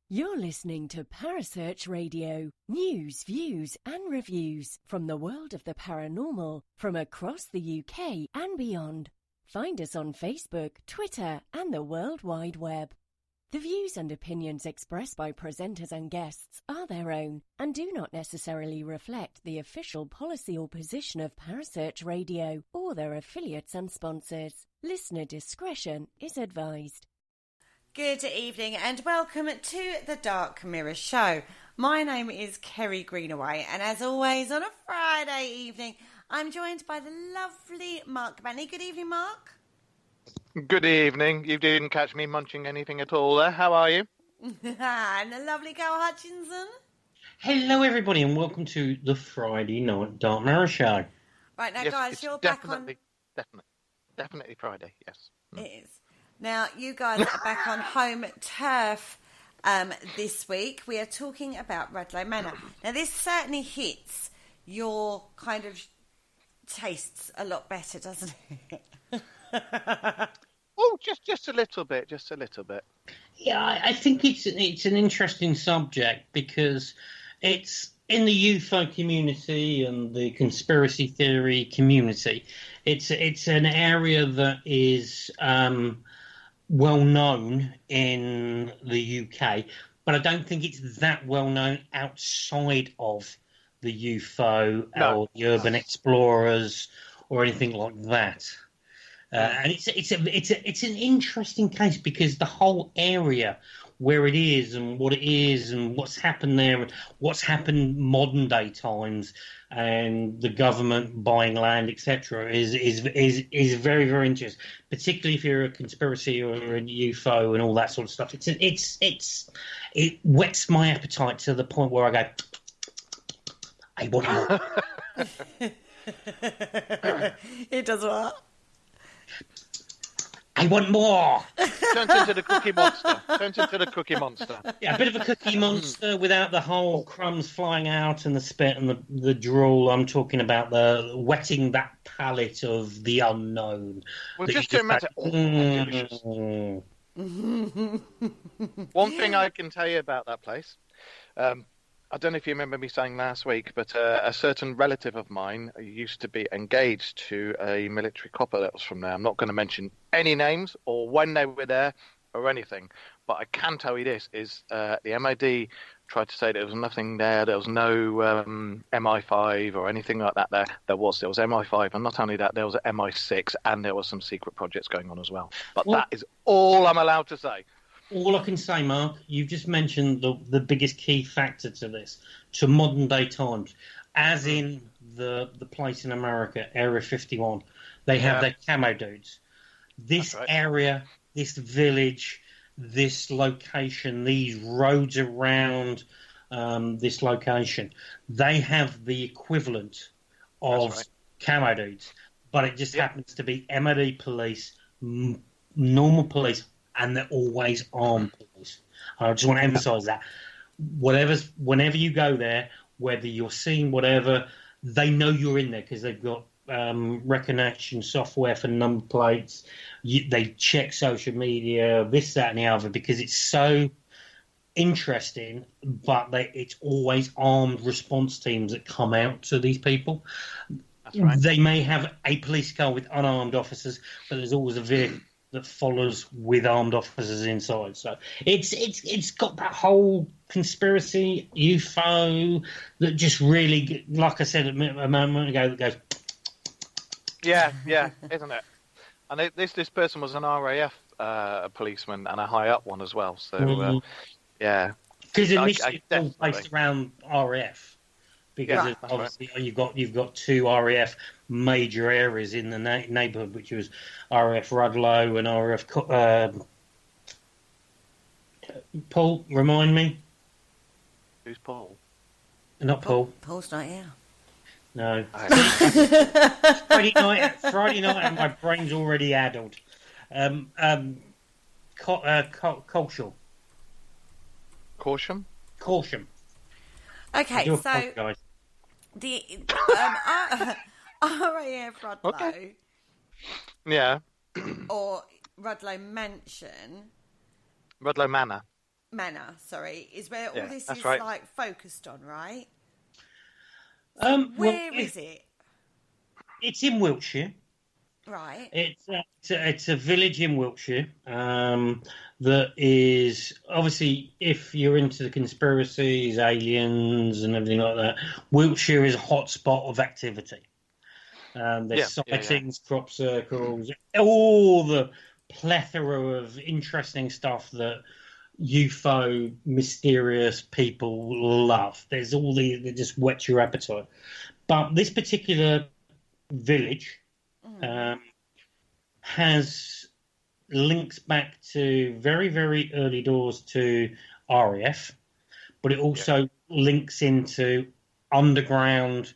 You're listening to Parasearch Radio, news, views and reviews from the world of the paranormal from across the UK and beyond. Find us on Facebook, Twitter and the World Wide Web. The views and opinions expressed by presenters and guests are their own and do not necessarily reflect the official policy or position of Parasearch Radio or their affiliates and sponsors. Listener discretion is advised. Good evening and welcome to the Dark Mirror Show. My name is Kerry Greenaway and as always on a Friday evening I'm joined by the lovely Mark Benny. Good evening, Mark. Good evening. You didn't catch me munching anything at all there. How are you? And the lovely Gal Hutchinson. Hello everybody and welcome to the Friday night Dark Mirror Show. Right now, yes, guys, you're back on... Definitely Friday, yes. It is. Now, you guys are back on home turf this week. We are talking about Rudloe Manor. Now, this certainly hits your kind of tastes a lot better, doesn't it? Oh, just a little bit, Yeah, I think it's an interesting subject because it's in the UFO community and the conspiracy theory community. It's an area that is well known in the UK, but I don't think it's that well known outside of the UFO or the urban explorers or anything like that. And it's an interesting case because the whole area where it is and what it is and what's happened there and what's happened modern day times and the government buying land, etc., is very, very interesting. Particularly if you're a conspiracy or a UFO and all that sort of stuff. It whets my appetite to the point where I go, I want more. It does what? I want more. Turns into the Cookie Monster. Yeah, a bit of a Cookie Monster without the whole crumbs flying out and the spit and the drool. I'm talking about the wetting that palate of the unknown. Well, just to imagine. One thing I can tell you about that place. I don't know if you remember me saying last week, but a certain relative of mine used to be engaged to a military copper that was from there. I'm not going to mention any names or when they were there or anything, but I can tell you this, is the MOD tried to say there was nothing there, there was no MI5 or anything like that there. There was MI5, and not only that, there was an MI6, and there was some secret projects going on as well. But that is all I'm allowed to say. All I can say, Mark, you've just mentioned the biggest key factor to this, to modern day times, as in the place in America, Area 51. They have their camo dudes. This area, this village, this location, these roads around this location, they have the equivalent of camo dudes, but it just happens to be MOD police, normal police, and they're always armed police. I just want to emphasise that. Whenever you go there, whether you're seeing whatever, they know you're in there because they've got recognition software for number plates. They check social media, this, that, and the other, because it's so interesting. But it's always armed response teams that come out to these people. That's right. They may have a police car with unarmed officers, but there's always a vehicle that follows with armed officers inside. So it's got that whole conspiracy UFO that just really, like I said a moment ago, that goes. Yeah, isn't it? And this person was an RAF policeman and a high up one as well. So yeah, because initially it's all based around RAF. Because obviously you've got two RAF major areas in the neighbourhood, which was RAF Rudloe and RAF Paul. Remind me. Who's Paul? Not Paul. Paul's not here. No. Friday night, and my brain's already addled. Caution. Caution. Okay, so apologize. The RAF Rudloe. Okay. Yeah. Or Rudloe Mansion. Rudloe Manor. Manor, sorry, is where all this is right. like focused on, right? Where is it? It's in Wiltshire. Right. It's a village in Wiltshire that is obviously, if you're into the conspiracies, aliens, and everything like that, Wiltshire is a hotspot of activity. There's sightings, crop circles, all the plethora of interesting stuff that UFO mysterious people love. There's all these that just whet your appetite. But this particular village has links back to very, very early doors to RAF, but it also links into underground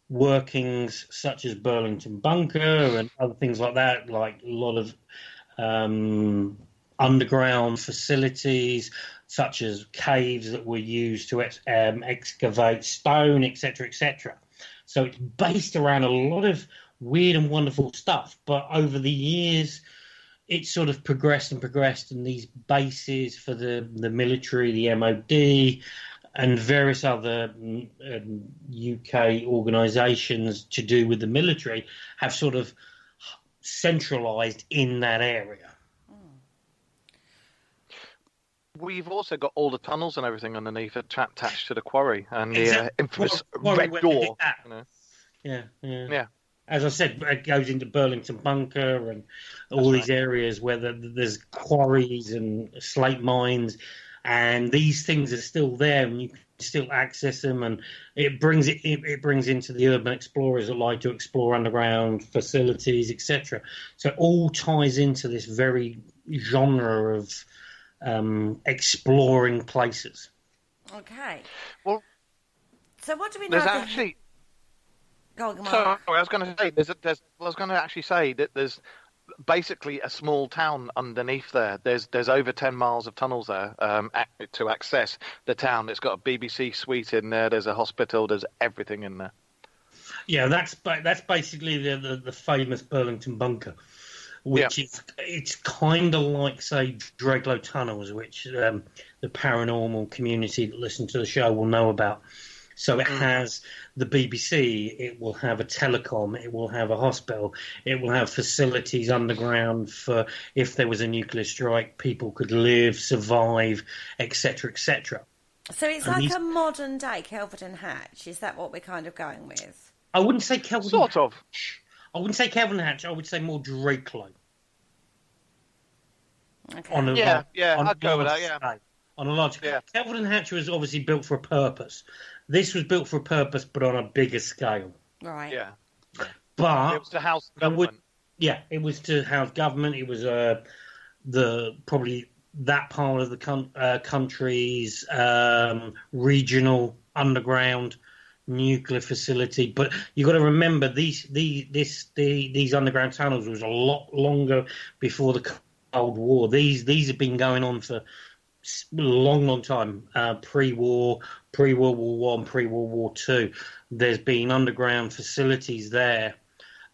workings such as Burlington Bunker and other things like that, like a lot of underground facilities such as caves that were used to excavate stone, etc., etc. So it's based around a lot of weird and wonderful stuff. But over the years, it's sort of progressed, and these bases for the military, the MOD, and various other UK organisations to do with the military have sort of centralised in that area. We've also got all the tunnels and everything underneath attached to the quarry and the infamous red door. You know. Yeah. As I said, it goes into Burlington Bunker and all these areas where there's quarries and slate mines, and these things are still there, and you can still access them. And it brings into the urban explorers that like to explore underground facilities, etc. So it all ties into this very genre of exploring places. Okay. Well, so what do we know? There's actually. Go on, Sorry, I was going to say. I was going to actually say that there's basically a small town underneath there. There's over 10 miles of tunnels there to access the town. It's got a BBC suite in there. There's a hospital. There's everything in there. Yeah, that's basically the famous Burlington Bunker, which is it's kind of like, say, Drakelow Tunnels, which the paranormal community that listen to the show will know about. So it has the BBC, it will have a telecom, it will have a hospital, it will have facilities underground for if there was a nuclear strike, people could live, survive, etc., etc. So it's like a modern day Kelvin and Hatch. Is that what we're kind of going with? I wouldn't say Kelvin sort and of. Hatch. I wouldn't say Kelvin and Hatch. I would say more Drakelow. Okay. I'd go with that, scale, on a large scale. Yeah. Kelvin and Hatch was obviously built for a purpose. This was built for a purpose, but on a bigger scale. Right. Yeah. But it was to house government. It was to house government. It was probably that part of the country's regional underground nuclear facility. But you got to remember these underground tunnels was a lot longer before the Cold War. These have been going on for a long time, pre-war, pre-World War I, pre-World War II. There's been underground facilities there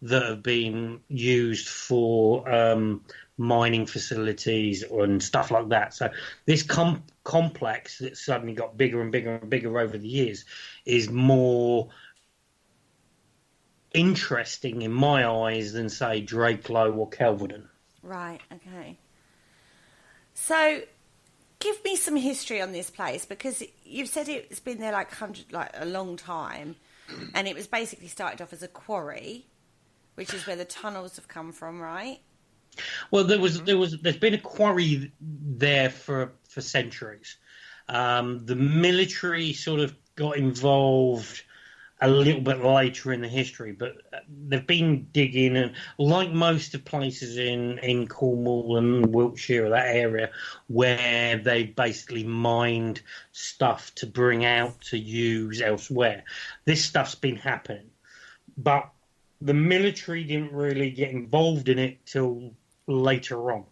that have been used for mining facilities and stuff like that. So this complex that suddenly got bigger and bigger and bigger over the years is more interesting in my eyes than, say, Drakelow or Kelvedon. Right, okay. So give me some history on this place, because you've said it's been there like a long time, and it was basically started off as a quarry, which is where the tunnels have come from, right? Well, there's been a quarry there for centuries. The military sort of got involved a little bit later in the history, but they've been digging, and like most of places in Cornwall and Wiltshire, that area, where they basically mined stuff to bring out to use elsewhere. This stuff's been happening, but the military didn't really get involved in it till later on.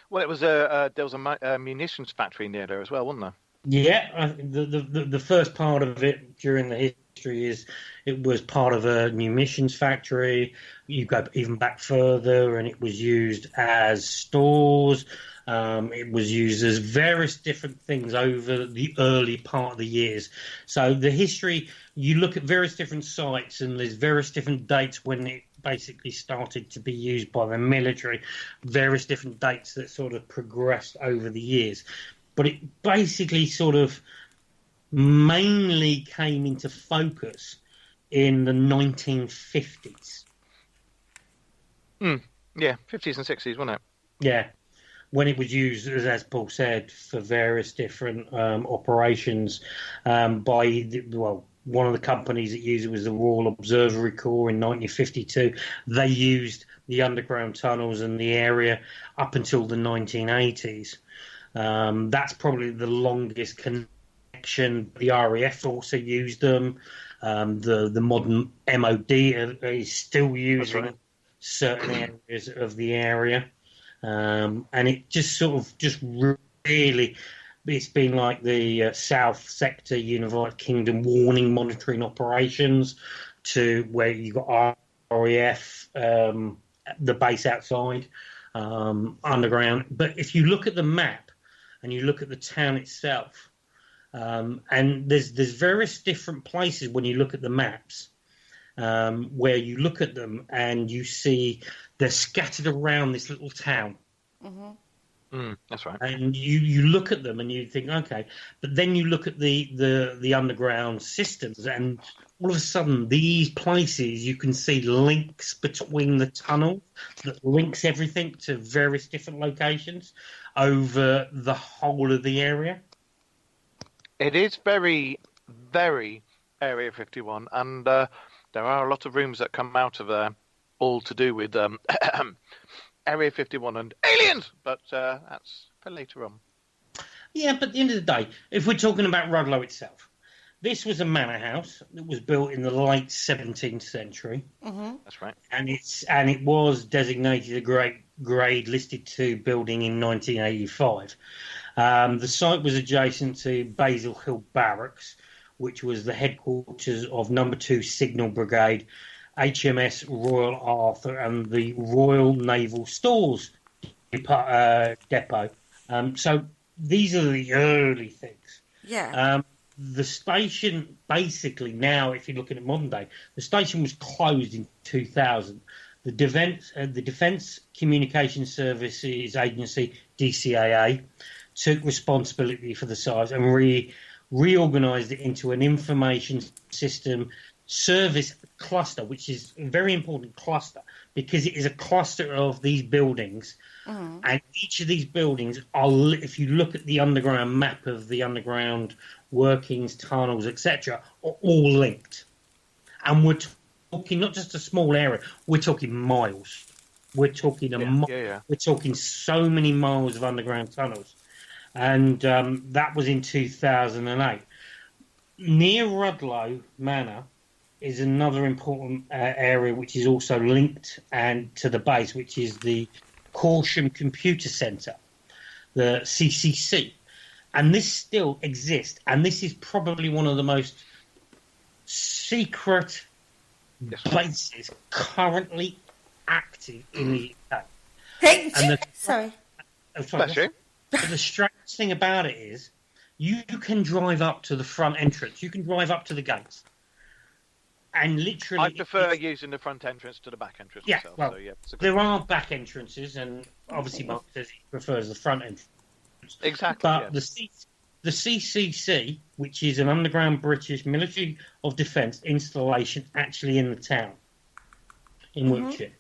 Well, it was there was a munitions factory near there as well, wasn't there? Yeah, the first part of it during the is it was part of a munitions factory. You go even back further, and it was used as stores. It was used as various different things over the early part of the years. So the history, you look at various different sites, and there's various different dates when it basically started to be used by the military, various different dates that sort of progressed over the years. But it basically sort of mainly came into focus in the 1950s. Yeah, 50s and 60s, wasn't it? Yeah. When it was used, as Paul said, for various different operations one of the companies that used it was the Royal Observatory Corps in 1952. They used the underground tunnels and the area up until the 1980s. That's probably the longest connection. The RAF also used them. The modern MOD is still using certain areas of the area. And it just really, it's been like the South Sector, United Kingdom warning monitoring operations, to where you got RAF, the base outside, underground. But if you look at the map and you look at the town itself, and there's various different places when you look at the maps, where you look at them and you see they're scattered around this little town. Mm-hmm. That's right. And you look at them and you think, okay, but then you look at the underground systems, and all of a sudden these places you can see links between the tunnel that links everything to various different locations over the whole of the area. It is very, very Area 51, and there are a lot of rooms that come out of there, all to do with Area 51 and aliens, but that's for later on. Yeah, but at the end of the day, if we're talking about Rudloe itself, this was a manor house that was built in the late 17th century. Mm-hmm. That's right. And it was designated a grade listed 2 building in 1985. The site was adjacent to Basil Hill Barracks, which was the headquarters of No. 2 Signal Brigade, HMS Royal Arthur, and the Royal Naval Stores Depot. So these are the early things. Yeah. The station, basically now, if you're looking at modern day, the station was closed in 2000. The Defence Communications Services Agency, DCAA, took responsibility for the site and reorganised it into an information system service cluster, which is a very important cluster because it is a cluster of these buildings, and each of these buildings are, if you look at the underground map of the underground workings, tunnels, etc., are all linked. And we're talking not just a small area, we're talking miles. We're talking we're talking so many miles of underground tunnels. And that was in 2008. Near Rudloe Manor is another important area which is also linked and to the base, which is the Corsham Computer Centre, the CCC. And this still exists, and this is probably one of the most secret places currently active in the UK. Sorry. But the strange thing about it is you can drive up to the front entrance. You can drive up to the gates. And literally... I prefer using the front entrance to the back entrance myself. Well, so, there are back entrances, and obviously Mark says he prefers the front entrance. Exactly. But the CCC, which is an underground British military of defence installation actually in the town, in Wiltshire,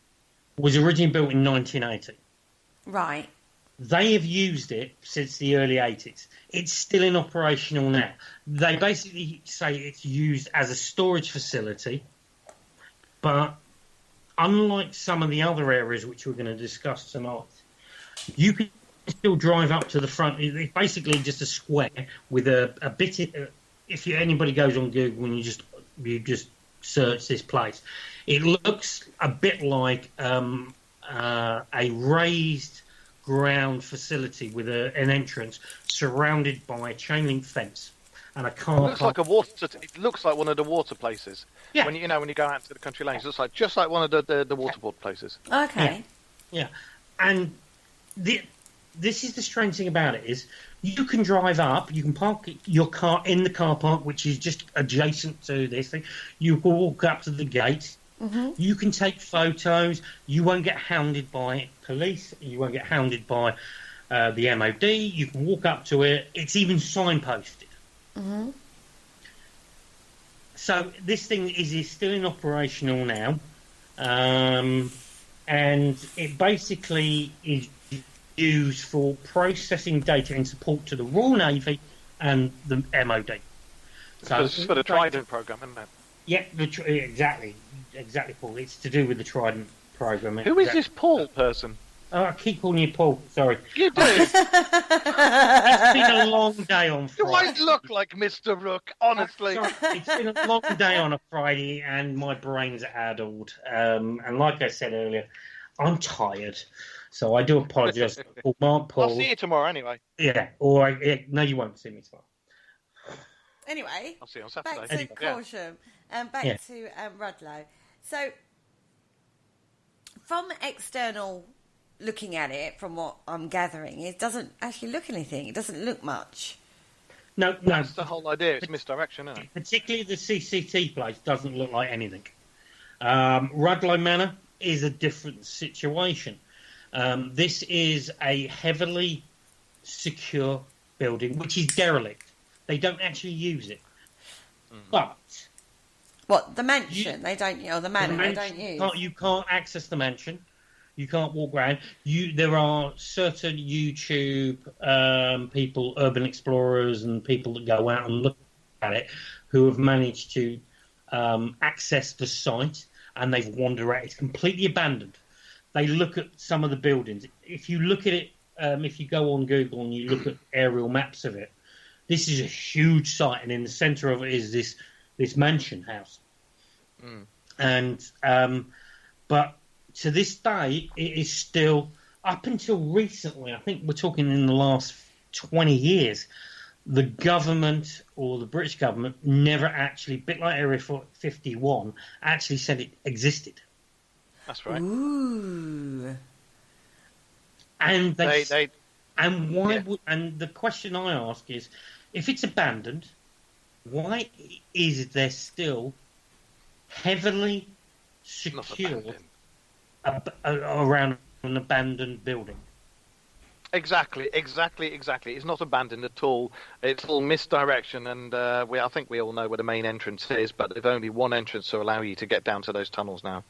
was originally built in 1980. Right. They have used it since the early 80s. It's still in operational now. They basically say it's used as a storage facility, but unlike some of the other areas which we're going to discuss tonight, you can still drive up to the front. It's basically just a square with a bit. If anybody goes on Google and you just search this place, it looks a bit like a raised ground facility with an entrance surrounded by a chain link fence, and a car It looks park. like a water. It looks like one of the water places. Yeah. When you go out to the country lanes, it looks like just like one of the waterboard places. Okay. Yeah, and this is the strange thing about it is you can drive up, you can park your car in the car park, which is just adjacent to this thing. You can walk up to the gate. Mm-hmm. You can take photos. You won't get hounded by police. You won't get hounded by the MOD. You can walk up to it. It's even signposted. Mm-hmm. So this thing is still in operational now. And it basically is used for processing data in support to the Royal Navy and the MOD. So it's for the Trident program, isn't it? Yeah, exactly, Paul. It's to do with the Trident program. Who is this Paul person? Oh, I keep calling you Paul. Sorry. You do. It's been a long day on You Friday. might look like Mr. Rook, honestly. Sorry, it's been a long day on a Friday, and my brain's addled. And like I said earlier, I'm tired, so I do apologise to Mark, Paul. I'll see you tomorrow anyway. Yeah, no, you won't see me tomorrow. Anyway, I'll see you on Saturday. back to Caution and back to Rudloe. So, from external looking at it, from what I'm gathering, it doesn't actually look anything. It doesn't look much. No. That's the whole idea. It's misdirection, isn't it? Particularly the CCT place doesn't look like anything. Rudloe Manor is a different situation. This is a heavily secure building, which is derelict. They don't actually use it. But... What, the mansion? The manor they don't use? You can't access the mansion. You can't walk around. There are certain YouTube people, urban explorers, and people that go out and look at it, who have managed to access the site, and they've wandered around. It's completely abandoned. They look at some of the buildings. If you look at it, if you go on Google and you look at aerial maps of it, this is a huge site, and in the centre of it is this mansion house. And but to this day, it is still, up until recently, I think we're talking in the last 20 years, the government or the British government never actually, a bit like Area 51, actually said it existed. That's right. Ooh. And they and why yeah. And the question I ask is, if it's abandoned, why is there still heavily secured around an abandoned building? Exactly. It's not abandoned at all. It's all misdirection, and I think we all know where the main entrance is, but there's only one entrance to allow you to get down to those tunnels now.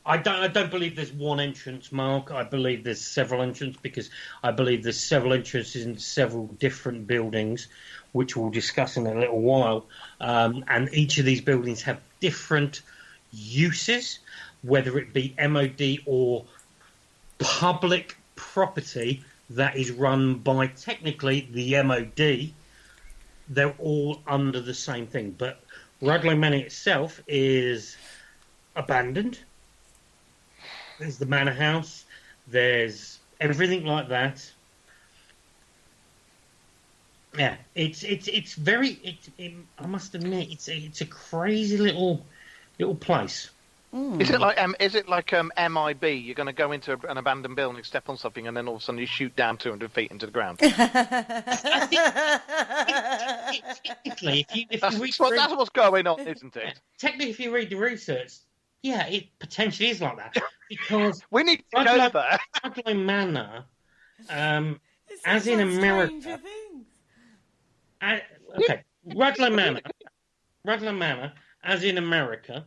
I don't believe there's one entrance, Mark. I believe there's several entrances, because I believe there's several entrances in several different buildings, which we'll discuss in a little while. And each of these buildings have different uses, whether it be MOD or public property that is run by technically the MOD. They're all under the same thing. But Rudloe Manor itself is abandoned. There's the manor house. There's everything like that. Yeah, it's very. I must admit, it's a crazy little place. Is it like MIB? You're going to go into an abandoned building, step on something, and then all of a sudden you shoot down 200 feet into the ground. Technically, That's what's going on, isn't it? Technically, if you read the research, yeah, it potentially is like that, because we need to go there. Rudloe Manor, as in America. Okay, Rudloe Manor, as in America,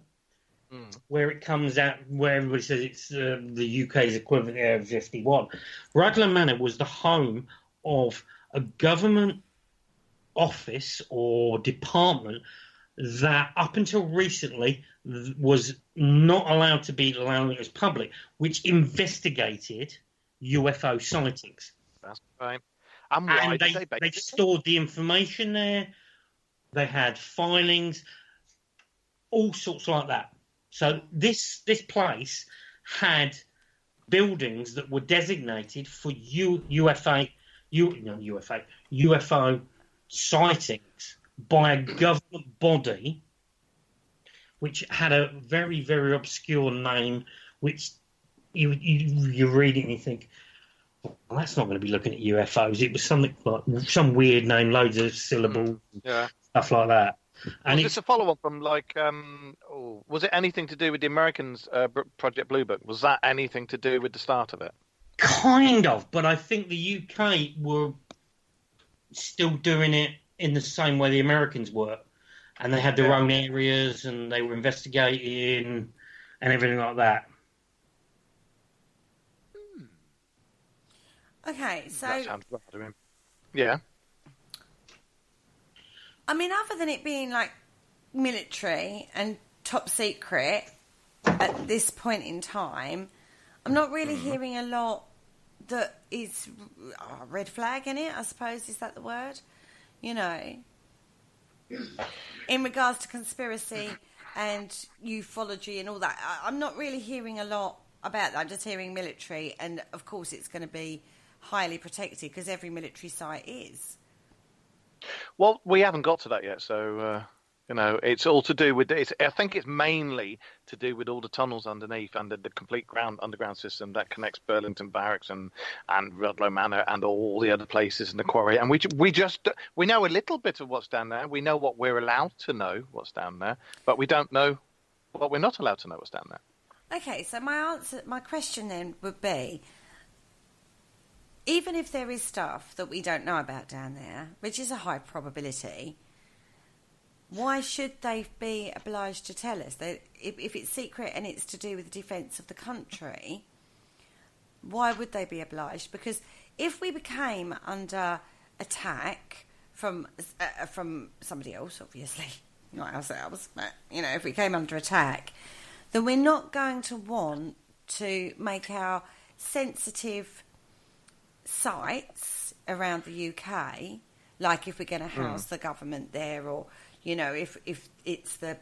where it comes out, where everybody says it's the UK's equivalent to Area 51. Rudloe Manor was the home of a government office or department that, up until recently, was not allowed to be allowed as public, which investigated UFO sightings. That's right. And why did they stored the information there. They had filings, all sorts like that. So this place had buildings that were designated for UFO sightings, by a government body which had a very, very obscure name, which you read it and you think, well, that's not going to be looking at UFOs. It was something like some weird name, loads of syllables, stuff like that. And was this a follow-on from, like, was it anything to do with the Americans' Project Blue Book? Was that anything to do with the start of it? Kind of, but I think the UK were still doing it in the same way the Americans were. And they had their own areas, and they were investigating and everything like that. Okay, so... That sounds right to me. Yeah. I mean, other than it being, like, military and top secret at this point in time, I'm not really hearing a lot that is red flag in it, I suppose. Is that the word? You know... In regards to conspiracy and ufology and all that, I'm not really hearing a lot about that. I'm just hearing military, and of course it's going to be highly protected because every military site is. Well, we haven't got to that yet, so it's all to do with it. I think it's mainly to do with all the tunnels underneath and the complete underground system that connects Burlington Barracks and Rudloe Manor and all the other places in the Quarry. And we know a little bit of what's down there. We know what we're allowed to know what's down there, but we don't know what we're not allowed to know what's down there. Okay, so my question then would be, even if there is stuff that we don't know about down there, which is a high probability, why should they be obliged to tell us? If it's secret and it's to do with the defence of the country, why would they be obliged? Because if we became under attack from somebody else, obviously, not ourselves, but, if we came under attack, then we're not going to want to make our sensitive sites around the UK, like if we're going to house the government there, or... if it's the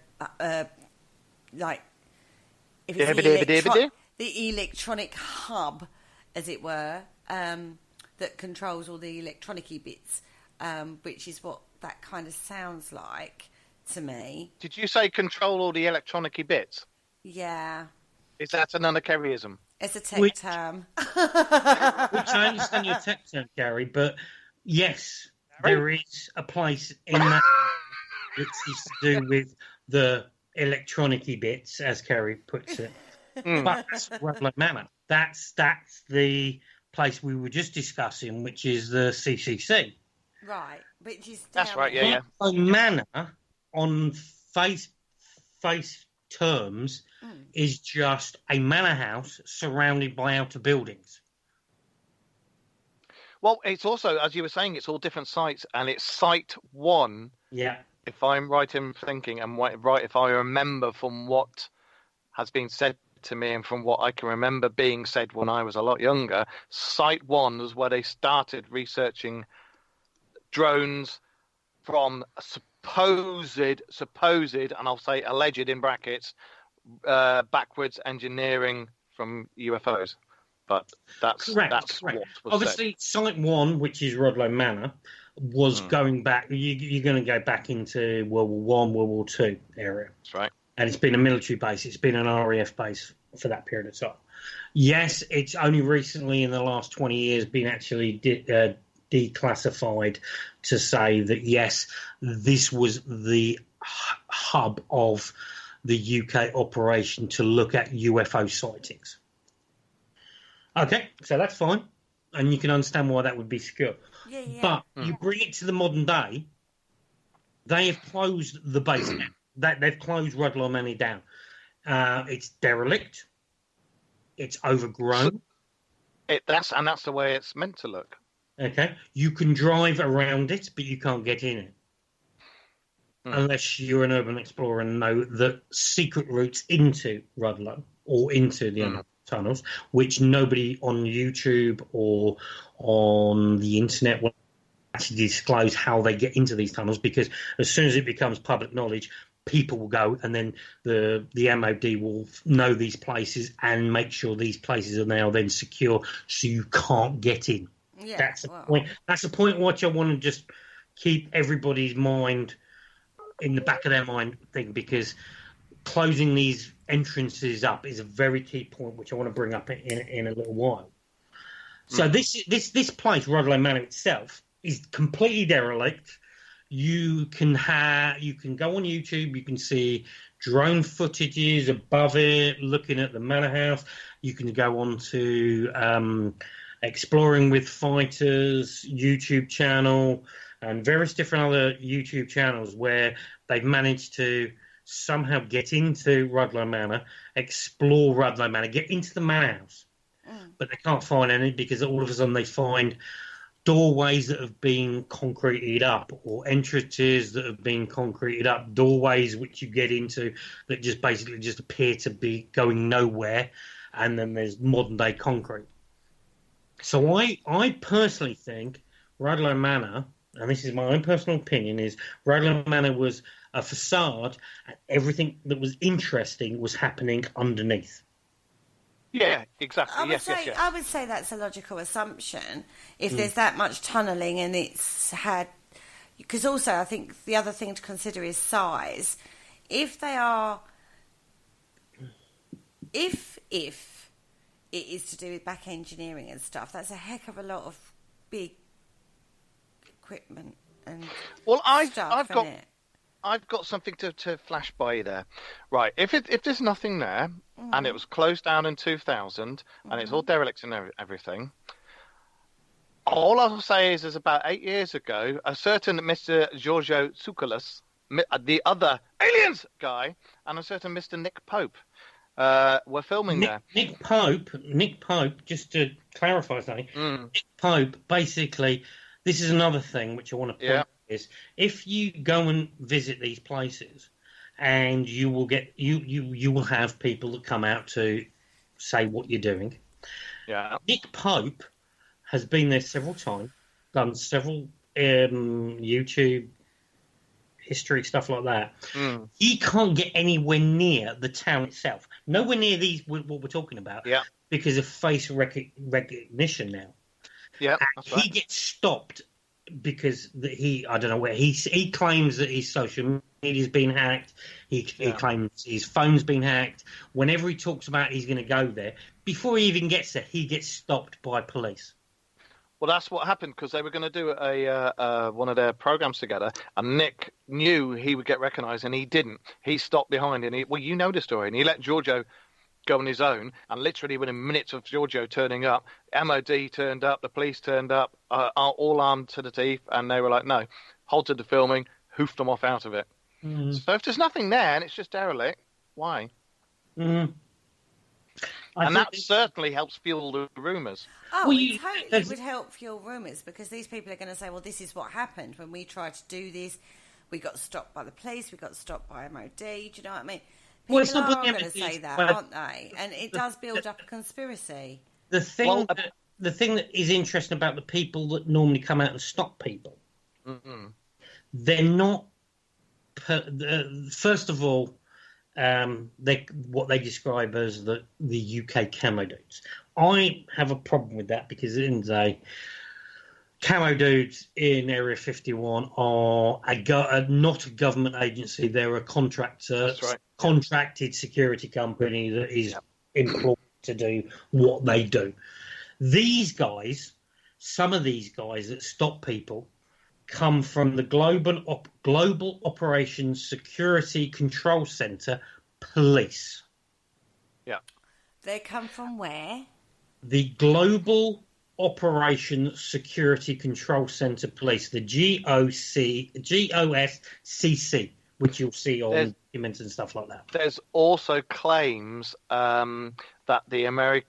the electronic hub, as it were, that controls all the electronic-y bits, which is what that kind of sounds like to me. Did you say control all the electronic-y bits? Yeah. Is that an Kerryism? It's a tech term. Which I understand your tech term, Gary, but yes, there is a place in that which is to do with the electronic-y bits, as Kerry puts it. But that's Rudloe Manor. That's the place we were just discussing, which is the CCC. Right, which is... That's right, yeah. Rudloe Manor, on face terms, is just a manor house surrounded by outer buildings. Well, it's also, as you were saying, it's all different sites, and it's Site 1... Yeah. If I'm right in thinking, and right if I remember from what has been said to me and from what I can remember being said when I was a lot younger, Site 1 was where they started researching drones from supposed, and I'll say alleged in brackets, backwards engineering from UFOs. But that's correct. What was obviously said. Site 1, which is Rudloe Manor, was going back. You're going to go back into World War I, World War II area. That's right. And it's been a military base. It's been an RAF base for that period of time. Yes, it's only recently in the last 20 years been actually declassified to say that, yes, this was the hub of the UK operation to look at UFO sightings. Okay, so that's fine. And you can understand why that would be secure. Yeah. But you bring it to the modern day, they have closed the base down. They've closed Rudloe Manor down. It's derelict. It's overgrown. That's the way it's meant to look. Okay. You can drive around it, but you can't get in it. Unless you're an urban explorer and know the secret routes into Rudloe or into the tunnels, which nobody on YouTube or on the internet will actually disclose how they get into these tunnels, because as soon as it becomes public knowledge, people will go, and then the MOD will know these places and make sure these places are now then secure, so you can't get in. Yeah, that's the point. That's the point which I want to just keep everybody's mind in the back of their mind thing, because closing these entrances up is a very key point, which I want to bring up in a little while. So this place, Rudloe Manor itself, is completely derelict. You can go on YouTube. You can see drone footages above it, looking at the manor house. You can go on to Exploring with Fighters YouTube channel and various different other YouTube channels where they've managed to somehow get into Rudloe Manor, explore Rudloe Manor, get into the manor house. But they can't find any, because all of a sudden they find doorways that have been concreted up, or entrances that have been concreted up, doorways which you get into that just basically just appear to be going nowhere, and then there's modern day concrete. So I personally think Rudloe Manor, and this is my own personal opinion, is Rudloe Manor was a facade, and everything that was interesting was happening underneath. Yeah, exactly. I would say that's a logical assumption. If there's that much tunnelling and it's had... Because also I think the other thing to consider is size. If they are... If it is to do with back engineering and stuff, that's a heck of a lot of big equipment and stuff, I've got something to flash by you there. Right, if there's nothing there, and it was closed down in 2000, and it's all derelict and everything, all I'll say is about 8 years ago, a certain Mr. Giorgio Tsoukalos, the other aliens guy, and a certain Mr. Nick Pope were filming there. Nick Pope, just to clarify something, Nick Pope, basically, this is another thing which I want to point out. Is if you go and visit these places, and you will get you will have people that come out to say what you're doing. Yeah, Nick Pope has been there several times, done several YouTube history stuff like that. He can't get anywhere near the town itself, nowhere near what we're talking about. Yeah, because of face recognition now. Yeah, that's right. He gets stopped because I don't know where he claims that his social media's been hacked. He claims his phone's been hacked. Whenever he talks about he's going to go there, before he even gets there, he gets stopped by police. Well, that's what happened, because they were going to do one of their programs together, and Nick knew he would get recognised, and he didn't. He stopped behind, and you know the story, and he let Giorgio go on his own, and literally within minutes of Giorgio turning up, MOD turned up, the police turned up, all armed to the teeth, and they were like, no, halted the filming, hoofed them off out of it. So if there's nothing there and it's just derelict, why? And that certainly helps fuel the rumours. Oh, it totally would help fuel rumours, because these people are going to say, well, this is what happened when we tried to do this. We got stopped by the police, we got stopped by MOD, do you know what I mean? People are going to say that, aren't they? And it does build up a conspiracy. The thing that is interesting about the people that normally come out and stop people, they're not... First of all, what they describe as the UK camo dudes. I have a problem with that, because at the end of the day, camo dudes in Area 51 are not a government agency. They're a contractor. That's right. Contracted security company that is employed to do what they do. These guys, some of these guys that stop people, come from the Global Operations Security Control Center Police. Yeah. They come from where? The Global Operations Security Control Center Police, the GOSCC, which you'll see on documents and stuff like that. There's also claims that the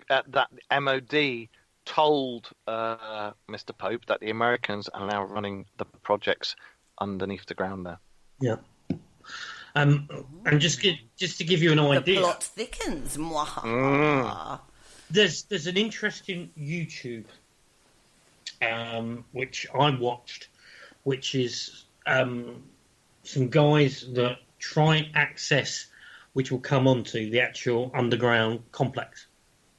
that MOD told Mr. Pope that the Americans are now running the projects underneath the ground there. Yeah. And just to give you an idea, the plot thickens. There's an interesting YouTube which I watched, which is some guys that try and access, which will come onto the actual underground complex.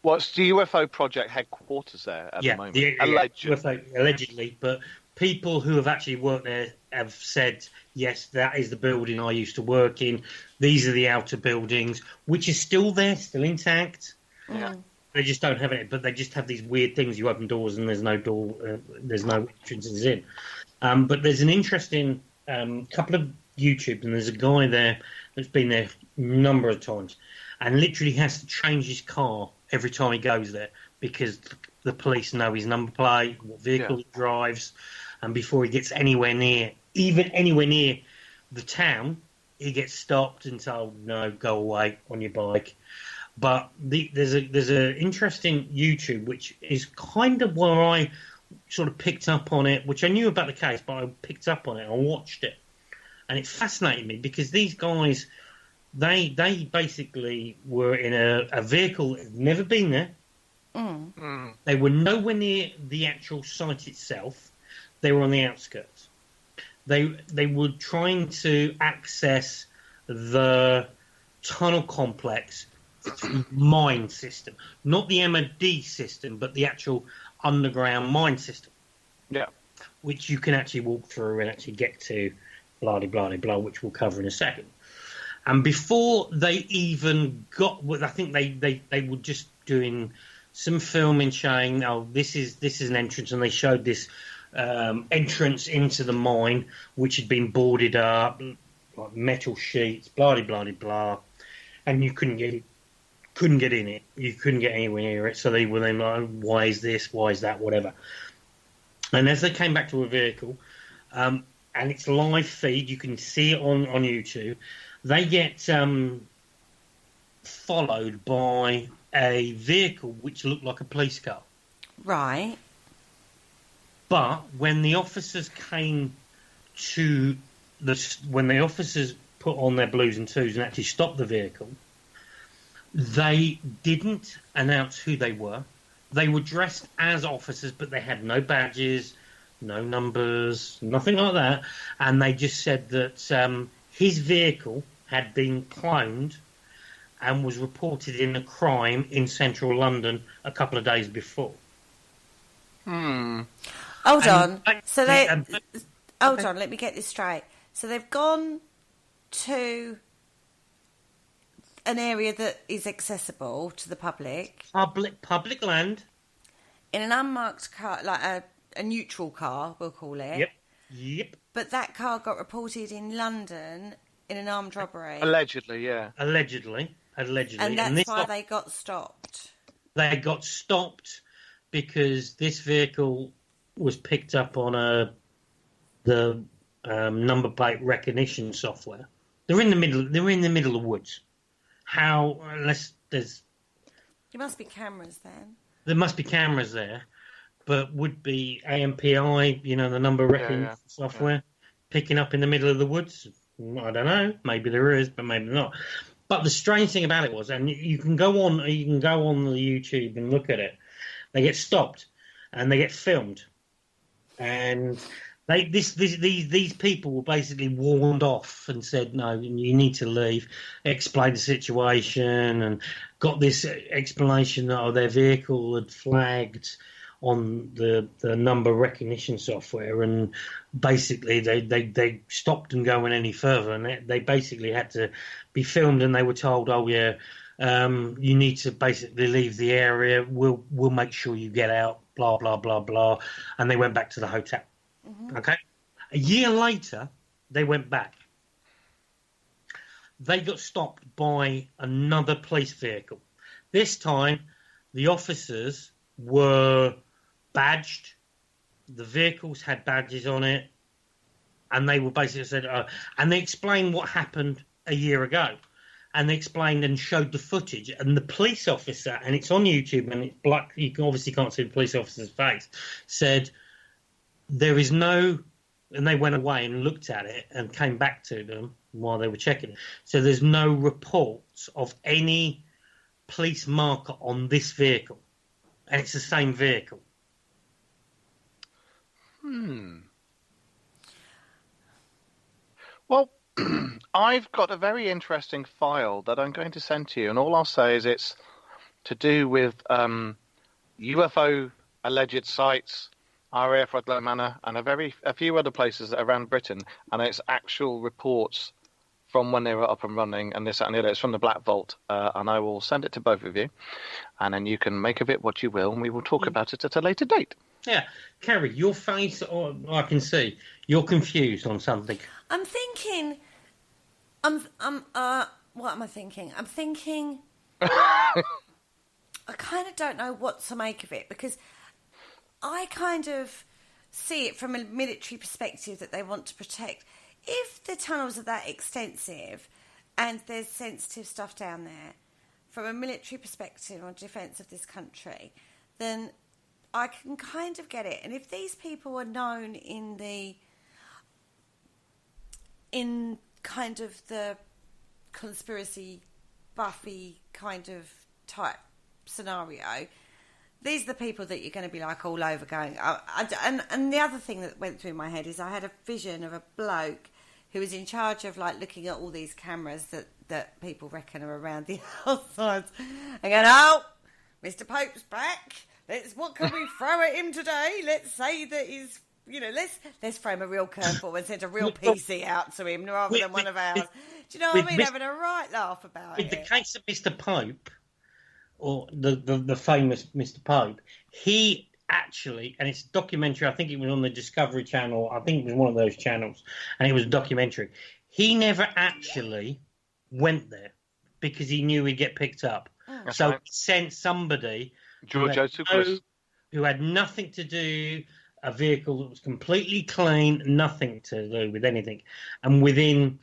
Well, it's the UFO project headquarters there at the moment. UFO, allegedly, but People who have actually worked there have said, yes, that is the building I used to work in. These are the outer buildings, which is still there, still intact. Yeah. They just don't have it, but they just have these weird things. You open doors and there's no door, there's no entrances in. But there's an interesting couple of YouTube, and there's a guy there that's been there a number of times and literally has to change his car every time he goes there because the police know his number plate, what vehicle he drives, and before he gets anywhere near the town, he gets stopped and told, no, go away on your bike. But there's a interesting YouTube, which is kind of where I sort of picked up on it, which I knew about the case, but I picked up on it. I watched it, and it fascinated me because these guys, they basically were in a vehicle that had never been there. They were nowhere near the actual site itself. They were on the outskirts. They were trying to access the tunnel complex mine system, not the MOD system, but the actual underground mine system. Yeah, which you can actually walk through and actually get to, blah de blah de blah, which we'll cover in a second. And before they even got, I think they were just doing some filming showing, oh, this is an entrance, and they showed this entrance into the mine, which had been boarded up, like metal sheets, blah de blah de blah, and you couldn't get in it. You couldn't get anywhere near it. So they were then like, why is this? Why is that? Whatever. And as they came back to a vehicle, and it's live feed, you can see it on YouTube, they get followed by a vehicle which looked like a police car. Right. But when the officers came to when the officers put on their blues and twos and actually stopped the vehicle, they didn't announce who they were. They were dressed as officers, but they had no badges, no numbers, nothing like that. And they just said that his vehicle had been cloned and was reported in a crime in central London a couple of days before. Hold on. So hold on, let me get this straight. So they've gone to an area that is accessible to the public. Public land. In an unmarked car, like a neutral car, we'll call it. Yep. But that car got reported in London in an armed robbery. Allegedly, yeah. Allegedly. And that's why they got stopped. They got stopped because this vehicle was picked up on the number plate recognition software. They're in the middle of the woods. How, unless there's... There must be cameras then. There must be cameras there, but would be AMPI, the number recognition software, picking up in the middle of the woods? I don't know. Maybe there is, but maybe not. But the strange thing about it was, and you can go on the YouTube and look at it, they get stopped and they get filmed. And these people were basically warned off and said, no, you need to leave, explain the situation, and got this explanation that their vehicle had flagged on the number recognition software, and basically they stopped them going any further, and they basically had to be filmed, and they were told, you need to basically leave the area, we'll make sure you get out, blah blah blah blah, and they went back to the hotel. Okay, a year later they went back. They got stopped by another police vehicle. This time the officers were badged, the vehicles had badges on it, and they were basically said, and they explained what happened a year ago, and they explained and showed the footage, and the police officer, and it's on YouTube and it's black, you obviously can't see the police officer's face, said there is no, and they went away and looked at it and came back to them while they were checking it, so there's no reports of any police marker on this vehicle, and it's the same vehicle. Well, I've got a very interesting file that I'm going to send to you, and all I'll say is it's to do with UFO alleged sites, RAF Rudloe Manor, and a few other places around Britain, and it's actual reports from when they were up and running, and this, that, and the other. It's from the Black Vault, and I will send it to both of you, and then you can make of it what you will, and we will talk about it at a later date. Yeah. Carrie, your face, I can see, you're confused on something. I'm thinking... what am I thinking? I'm thinking... I kind of don't know what to make of it, because I kind of see it from a military perspective that they want to protect. If the tunnels are that extensive and there's sensitive stuff down there, from a military perspective on defence of this country, then I can kind of get it. And if these people are known in kind of the conspiracy Buffy kind of type scenario, these are the people that you're going to be like all over going. And the other thing that went through my head is I had a vision of a bloke who was in charge of like looking at all these cameras that people reckon are around the outsides and going, oh, Mr. Pope's back. What can we throw at him today? Let's say that he's, let's throw him a real curveball and send a real PC out to him rather than one of ours. Do you know what I mean? Having a right laugh about it. In the case of Mr. Pope, or the famous Mr. Pope, he actually, and it's a documentary, I think it was on the Discovery Channel, I think it was one of those channels, and it was a documentary. He never actually went there because he knew he'd get picked up. So he sent somebody who had nothing to do, a vehicle that was completely clean, nothing to do with anything. And within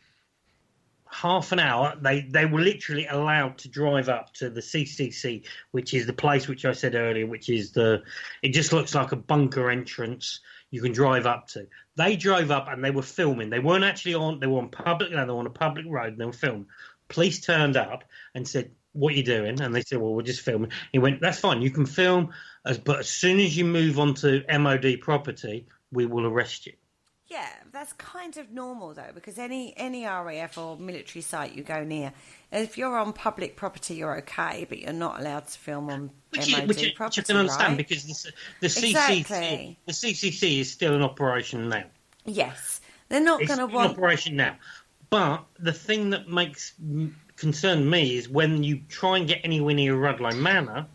half an hour, they were literally allowed to drive up to the CCC, which is the place which I said earlier, which is it just looks like a bunker entrance you can drive up to. They drove up and they were filming. They weren't actually they were on public land, they were on a public road and they were filming. Police turned up and said, what are you doing? And they said, well, we're just filming. He went, that's fine, you can film, but as soon as you move onto MOD property, we will arrest you. Yeah, that's kind of normal though, because any RAF or military site you go near, if you're on public property, you're okay, but you're not allowed to film on MOD property, which you can understand, right? Because the CCC is still in operation now. Yes, they're not going to want... in operation now. But the thing that concerned me is when you try and get anywhere near Rudloe Manor,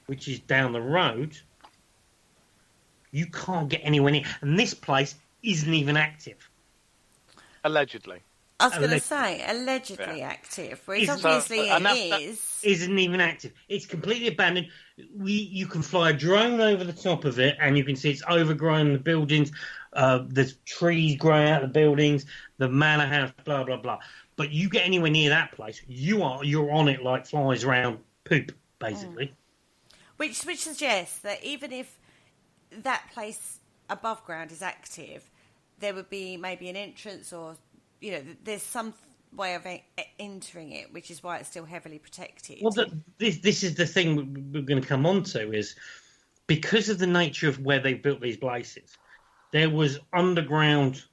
which is down the road, you can't get anywhere near. And this place isn't even active. Allegedly. I was going to say, allegedly active, whereas obviously isn't even active. It's completely abandoned. You can fly a drone over the top of it, and you can see it's overgrown, the buildings, there's trees growing out of the buildings, the manor house, blah, blah, blah. But you get anywhere near that place, you're on it like flies around poop, basically. Which suggests that even if that place above ground is active, there would be maybe an entrance or, there's some way of entering it, which is why it's still heavily protected. Well, this is the thing we're going to come on to, is because of the nature of where they built these places, there was underground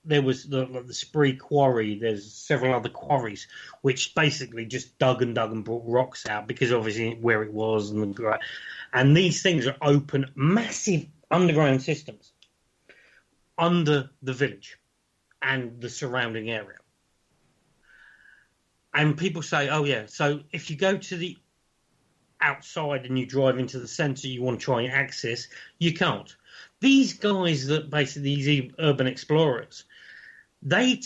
there was the Spree Quarry, there's several other quarries, which basically just dug and brought rocks out because obviously where it was. And these things are open, massive underground systems under the village and the surrounding area. And people say, oh yeah, so if you go to the outside and you drive into the centre you want to try and access, you can't. These guys that basically, these urban explorers, they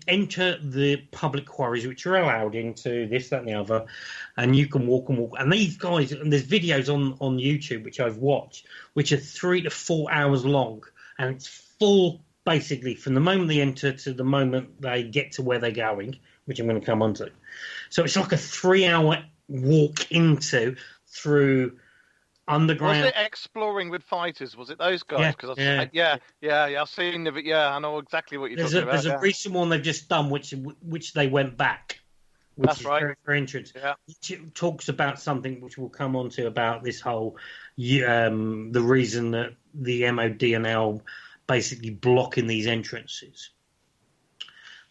enter the public quarries, which are allowed into this, that and the other, and you can walk. And these guys, and there's videos on YouTube, which I've watched, which are 3 to 4 hours long, and it's full, basically, from the moment they enter to the moment they get to where they're going, which I'm going to come on to. So it's like a 3-hour walk through underground. Was it Exploring with Fighters? Was it those guys? Yeah, I've seen the. Yeah, I know exactly what you're talking about. There's a recent one they've just done, which they went back. That's right. Very, very interesting. Yeah. Which talks about something which we'll come on to about this whole, the reason that the MOD are now basically blocking these entrances.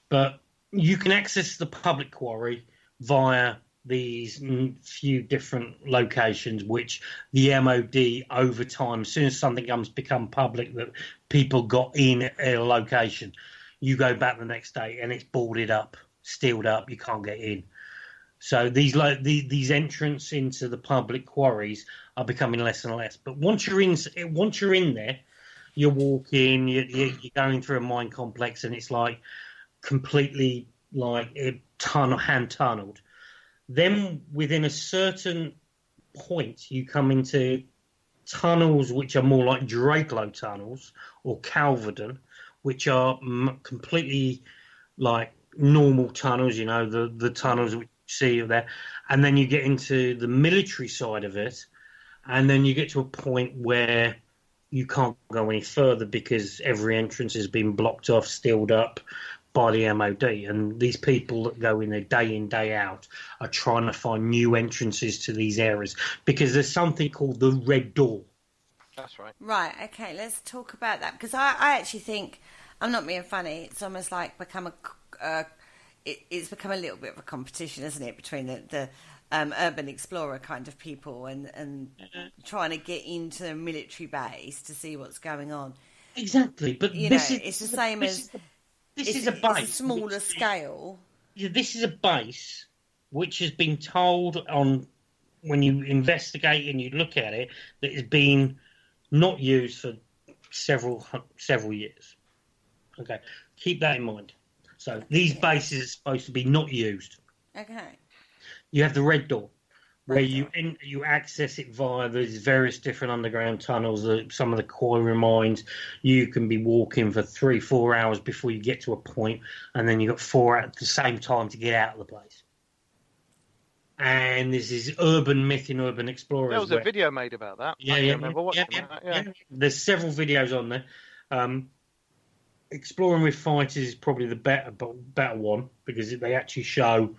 But you can access the public quarry via these few different locations, which the MOD over time, as soon as something become public that people got in at a location, you go back the next day and it's boarded up, sealed up, you can't get in. So these entrants into the public quarries are becoming less and less. But once you're in there, you're walking, you're going through a mine complex, and it's like completely like hand tunneled. Then within a certain point, you come into tunnels which are more like Drakelow tunnels or Calverden, which are completely like normal tunnels, the tunnels which you see there. And then you get into the military side of it, and then you get to a point where you can't go any further because every entrance has been blocked off, sealed up by the MOD, and these people that go in there day in, day out are trying to find new entrances to these areas because there's something called the Red Door. That's right. Right, okay, let's talk about that, because I actually think, I'm not being funny, it's almost like it's become a little bit of a competition, isn't it, between the urban explorer kind of people and trying to get into a military base to see what's going on. Exactly, but it's the same as... This is a base. It's a smaller scale. This is a base which has been told on, when you investigate and you look at it, that it's been not used for several years. Okay, keep that in mind. So these bases are supposed to be not used. Okay. You have the Red Door, where you access it via these various different underground tunnels. Some of the Quarry mines, you can be walking for 3-4 hours before you get to a point, and then you've got 4 at the same time to get out of the place. And this is urban myth in Urban Explorers. There was a video made about that. Yeah, I remember watching that. Yeah. There's several videos on there. Exploring with Fighters is probably the better one, because they actually show...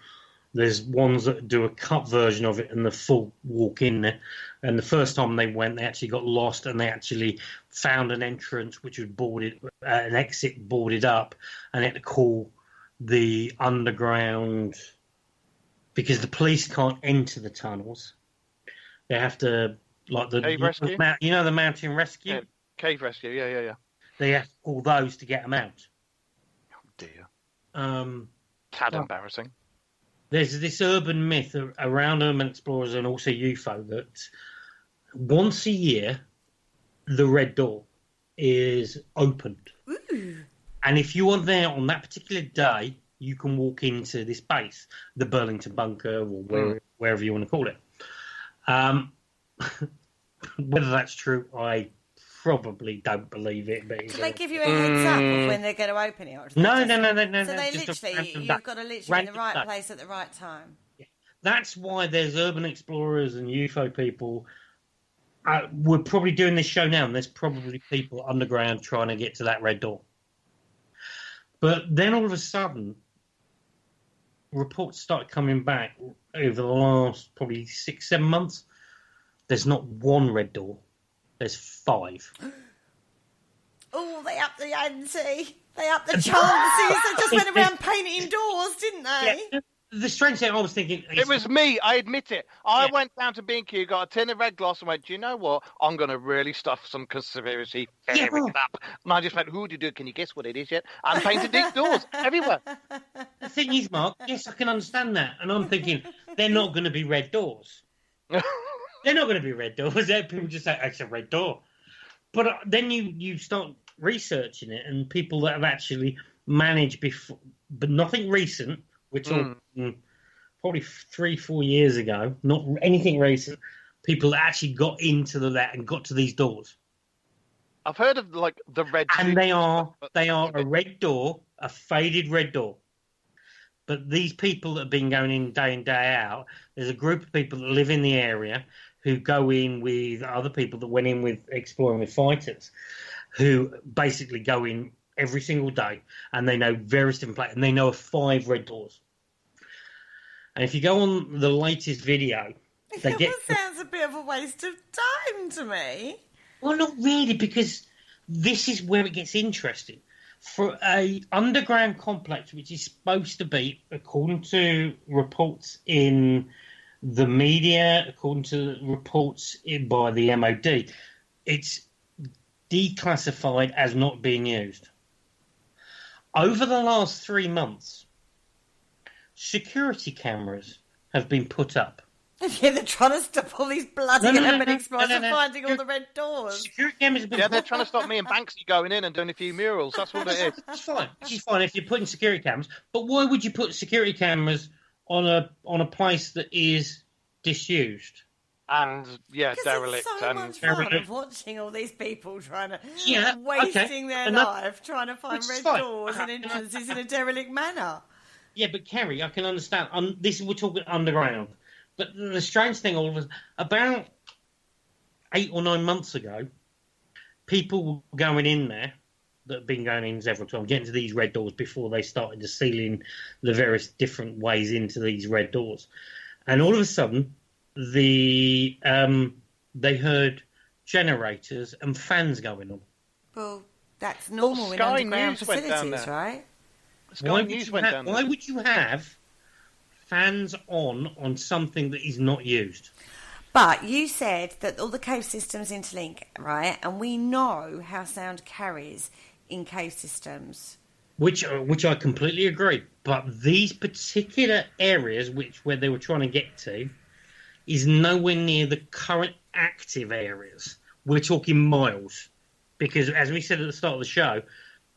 There's ones that do a cut version of it and the full walk in there. And the first time they went, they actually got lost, and they actually found an entrance which was boarded, an exit boarded up, and they had to call the underground, because the police can't enter the tunnels. They have to, like the cave rescue? The mountain rescue? Yeah, cave rescue, yeah. They have to call those to get them out. Oh dear. Tad embarrassing. There's this urban myth around urban explorers and also UFO that once a year, the Red Door is opened. Ooh. And if you are there on that particular day, you can walk into this base, the Burlington Bunker, or wherever you want to call it. Whether that's true, I probably don't believe it. But do they give you a heads up of when they're going to open it? Or No. So they literally, you've got to literally in the right place at the right time. Yeah. That's why there's urban explorers and UFO people. We're probably doing this show now, and there's probably people underground trying to get to that Red Door. But then all of a sudden, reports started coming back over the last probably 6-7 months. There's not one Red Door. There's 5. Oh, they upped the ante. They upped the chances. They just went around painting doors, didn't they? Yeah. The strange thing, I was thinking... It was me, I admit it. I went down to B&Q, got a tin of red gloss and went, do you know what? I'm going to really stuff some conspiracy theories up. And I just went, who do? Can you guess what it is yet? And painted these doors everywhere. The thing is, Mark, yes, I can understand that. And I'm thinking, they're not going to be red doors. They're not going to be red doors. People just say, it's a red door. But then you start researching it, and people that have actually managed before, but nothing recent, which probably 3-4 years ago, not anything recent, people that actually got into that and got to these doors. I've heard of like the red, and they are a red door, a faded red door. But these people that have been going in and day out, there's a group of people that live in the area who go in with other people that went in with exploring with fighters, who basically go in every single day, and they know various different places, and they know of 5 red doors. And if you go on the latest video, that sounds a bit of a waste of time to me. Well, not really, because this is where it gets interesting. For a underground complex, which is supposed to be, according to reports in the media, according to reports by the MOD, it's declassified as not being used. Over the last 3 months, security cameras have been put up. Yeah, they're trying to stop all these bloody urban explorers from finding all the red doors. Security cameras have been they're trying to stop me and Banksy going in and doing a few murals. That's what it is. That's fine. It's fine if you're putting security cameras. But why would you put security cameras on a place that is disused? And, derelict. It's so much fun watching all these people trying to... wasting their life trying to find red doors and entrances in a derelict manner. Yeah, but Kerry, I can understand. We're talking underground. But the strange thing, all of us, about 8 or 9 months ago, people were going in there that have been going in several times, getting to these red doors before they started to seal in the various different ways into these red doors. And all of a sudden, they heard generators and fans going on. Well, that's normal in underground facilities, right? Why would you have fans on something that is not used? But you said that all the cave systems interlink, right? And we know how sound carries in cave systems. Which I completely agree. But these particular areas where they were trying to get to is nowhere near the current active areas. We're talking miles. Because as we said at the start of the show,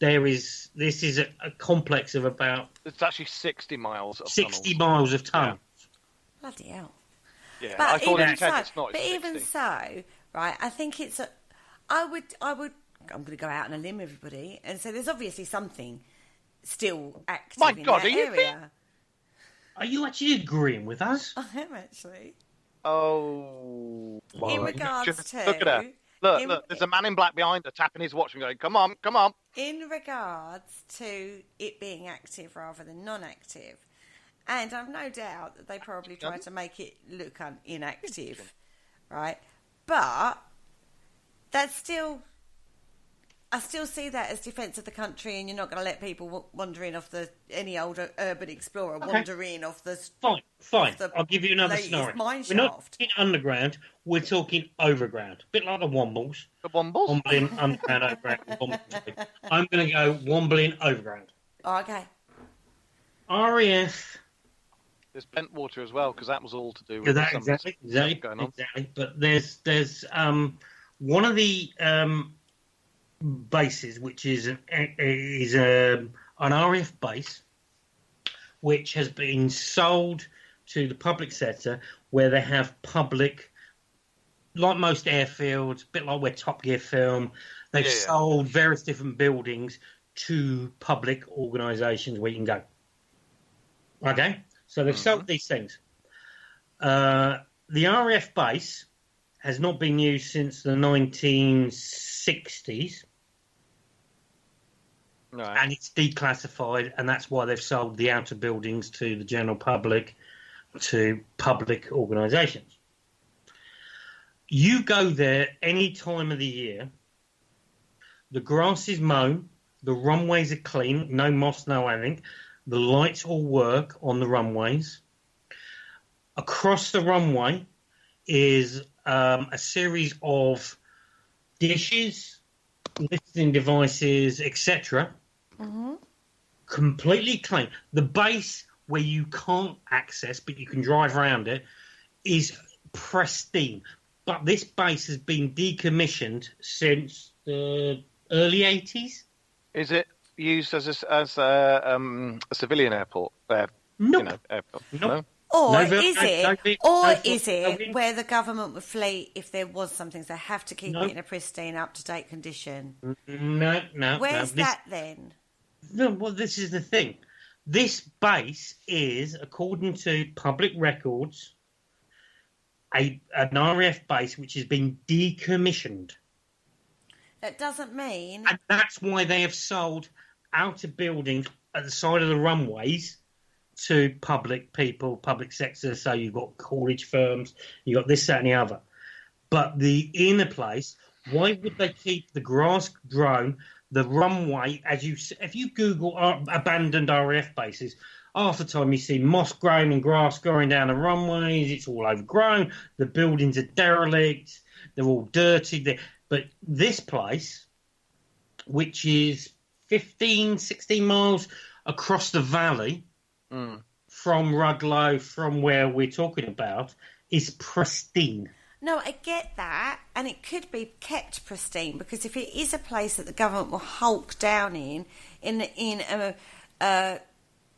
this is a complex of about... It's actually 60 miles of 60 miles of tunnels. Yeah. Bloody hell. Yeah, but I thought even it was 10, so, it's not. But it's even 60. so, right, I think it's I'm going to go out on a limb, everybody, and so there's obviously something still active in that area. Are you actually agreeing with us? I am actually. Oh. In regards to... Look at her. Look, there's a man in black behind her tapping his watch and going, come on, come on. In regards to it being active rather than non-active, and I've no doubt that they probably try to make it look inactive, right? But that's still... I still see that as defence of the country, and you're not going to let people wander in off any old urban explorer wander in off the... Fine. I'll give you another scenario. We're not talking underground, we're talking overground. A bit like the Wombles. The Wombles? Wombling underground, overground. I'm going to go Wombling overground. Oh, okay. RAF... There's Bentwater as well, because that was all to do with exactly going on. Exactly. But there's one of the... bases, which is an RAF base, which has been sold to the public sector, where they have public, like most airfields, a bit like where Top Gear film, they've sold various different buildings to public organisations where you can go. Okay? So they've sold these things. The RAF base has not been used since the 1960s. Right. And it's declassified, and that's why they've sold the outer buildings to the general public, to public organisations. You go there any time of the year, the grass is mown, the runways are clean, no moss, no anything, the lights all work on the runways. Across the runway is a series of dishes, listening devices, etc. Completely clean. The base where you can't access, but you can drive around it, is pristine. But this base has been decommissioned since the early 80s. Is it used as a civilian airport? No. Airport? No. Or is it where the government would flee if there was something? So they have to keep it in a pristine, up-to-date condition. No. Where's that then? No, well, this is the thing. This base is, according to public records, an RAF base which has been decommissioned. That doesn't mean... And that's why they have sold outer buildings at the side of the runways to public people, public sector. So you've got haulage firms, you've got this, that and the other. But the inner place, why would they keep the grass grown, the runway, if you Google abandoned RAF bases, half the time you see moss growing and grass growing down the runways. It's all overgrown. The buildings are derelict. They're all dirty. But this place, which is 15, 16 miles across the valley from Rudloe, from where we're talking about, is pristine. No, I get that, and it could be kept pristine, because if it is a place that the government will hulk down in a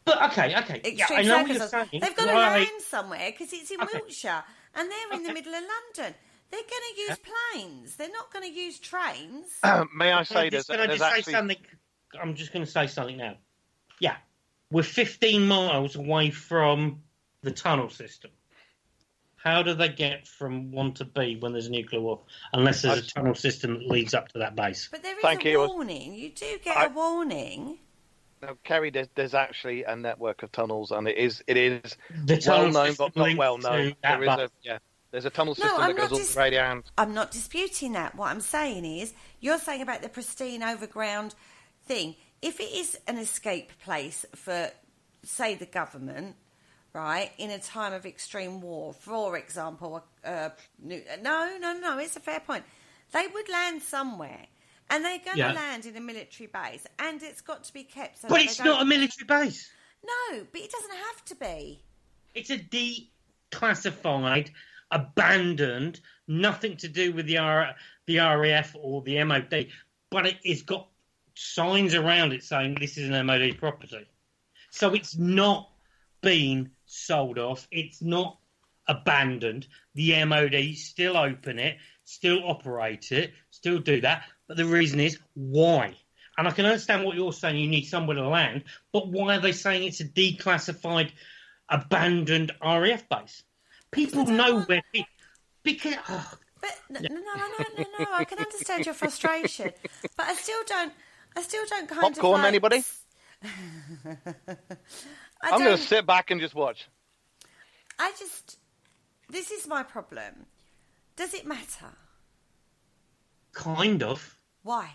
but okay, yeah, I know what you're saying. They've got to land somewhere, because it's in Wiltshire, and they're in the middle of London. They're going to use planes. They're not going to use trains. May I say I'm just going to say something now. Yeah, we're 15 miles away from the tunnel system. How do they get from one to B when there's a nuclear war? Unless there's a tunnel system that leads up to that base. But there is a warning. You do get a warning. No, Kerry, there's actually a network of tunnels, and it is well known but not well known. There's a tunnel system that goes all the way down. I'm not disputing that. What I'm saying is, you're saying about the pristine overground thing. If it is an escape place for, say, the government, right, in a time of extreme war, for example, no, it's a fair point. They would land somewhere, and they're going to land in a military base, and it's got to be kept. So but it's not a military base. No, but it doesn't have to be. It's a declassified, abandoned, nothing to do with the RAF or the MOD, but it's got signs around it saying this is an MOD property. So it's not been sold off. It's not abandoned. The MOD still open it, still operate it, still do that. But the reason is why? And I can understand what you're saying. You need somewhere to land. But why are they saying it's a declassified, abandoned RAF base? People know where people... Because... Oh. But no, I can understand your frustration. But I still don't Popcorn, anybody? I'm going to sit back and just watch. This is my problem. Does it matter? Kind of. Why?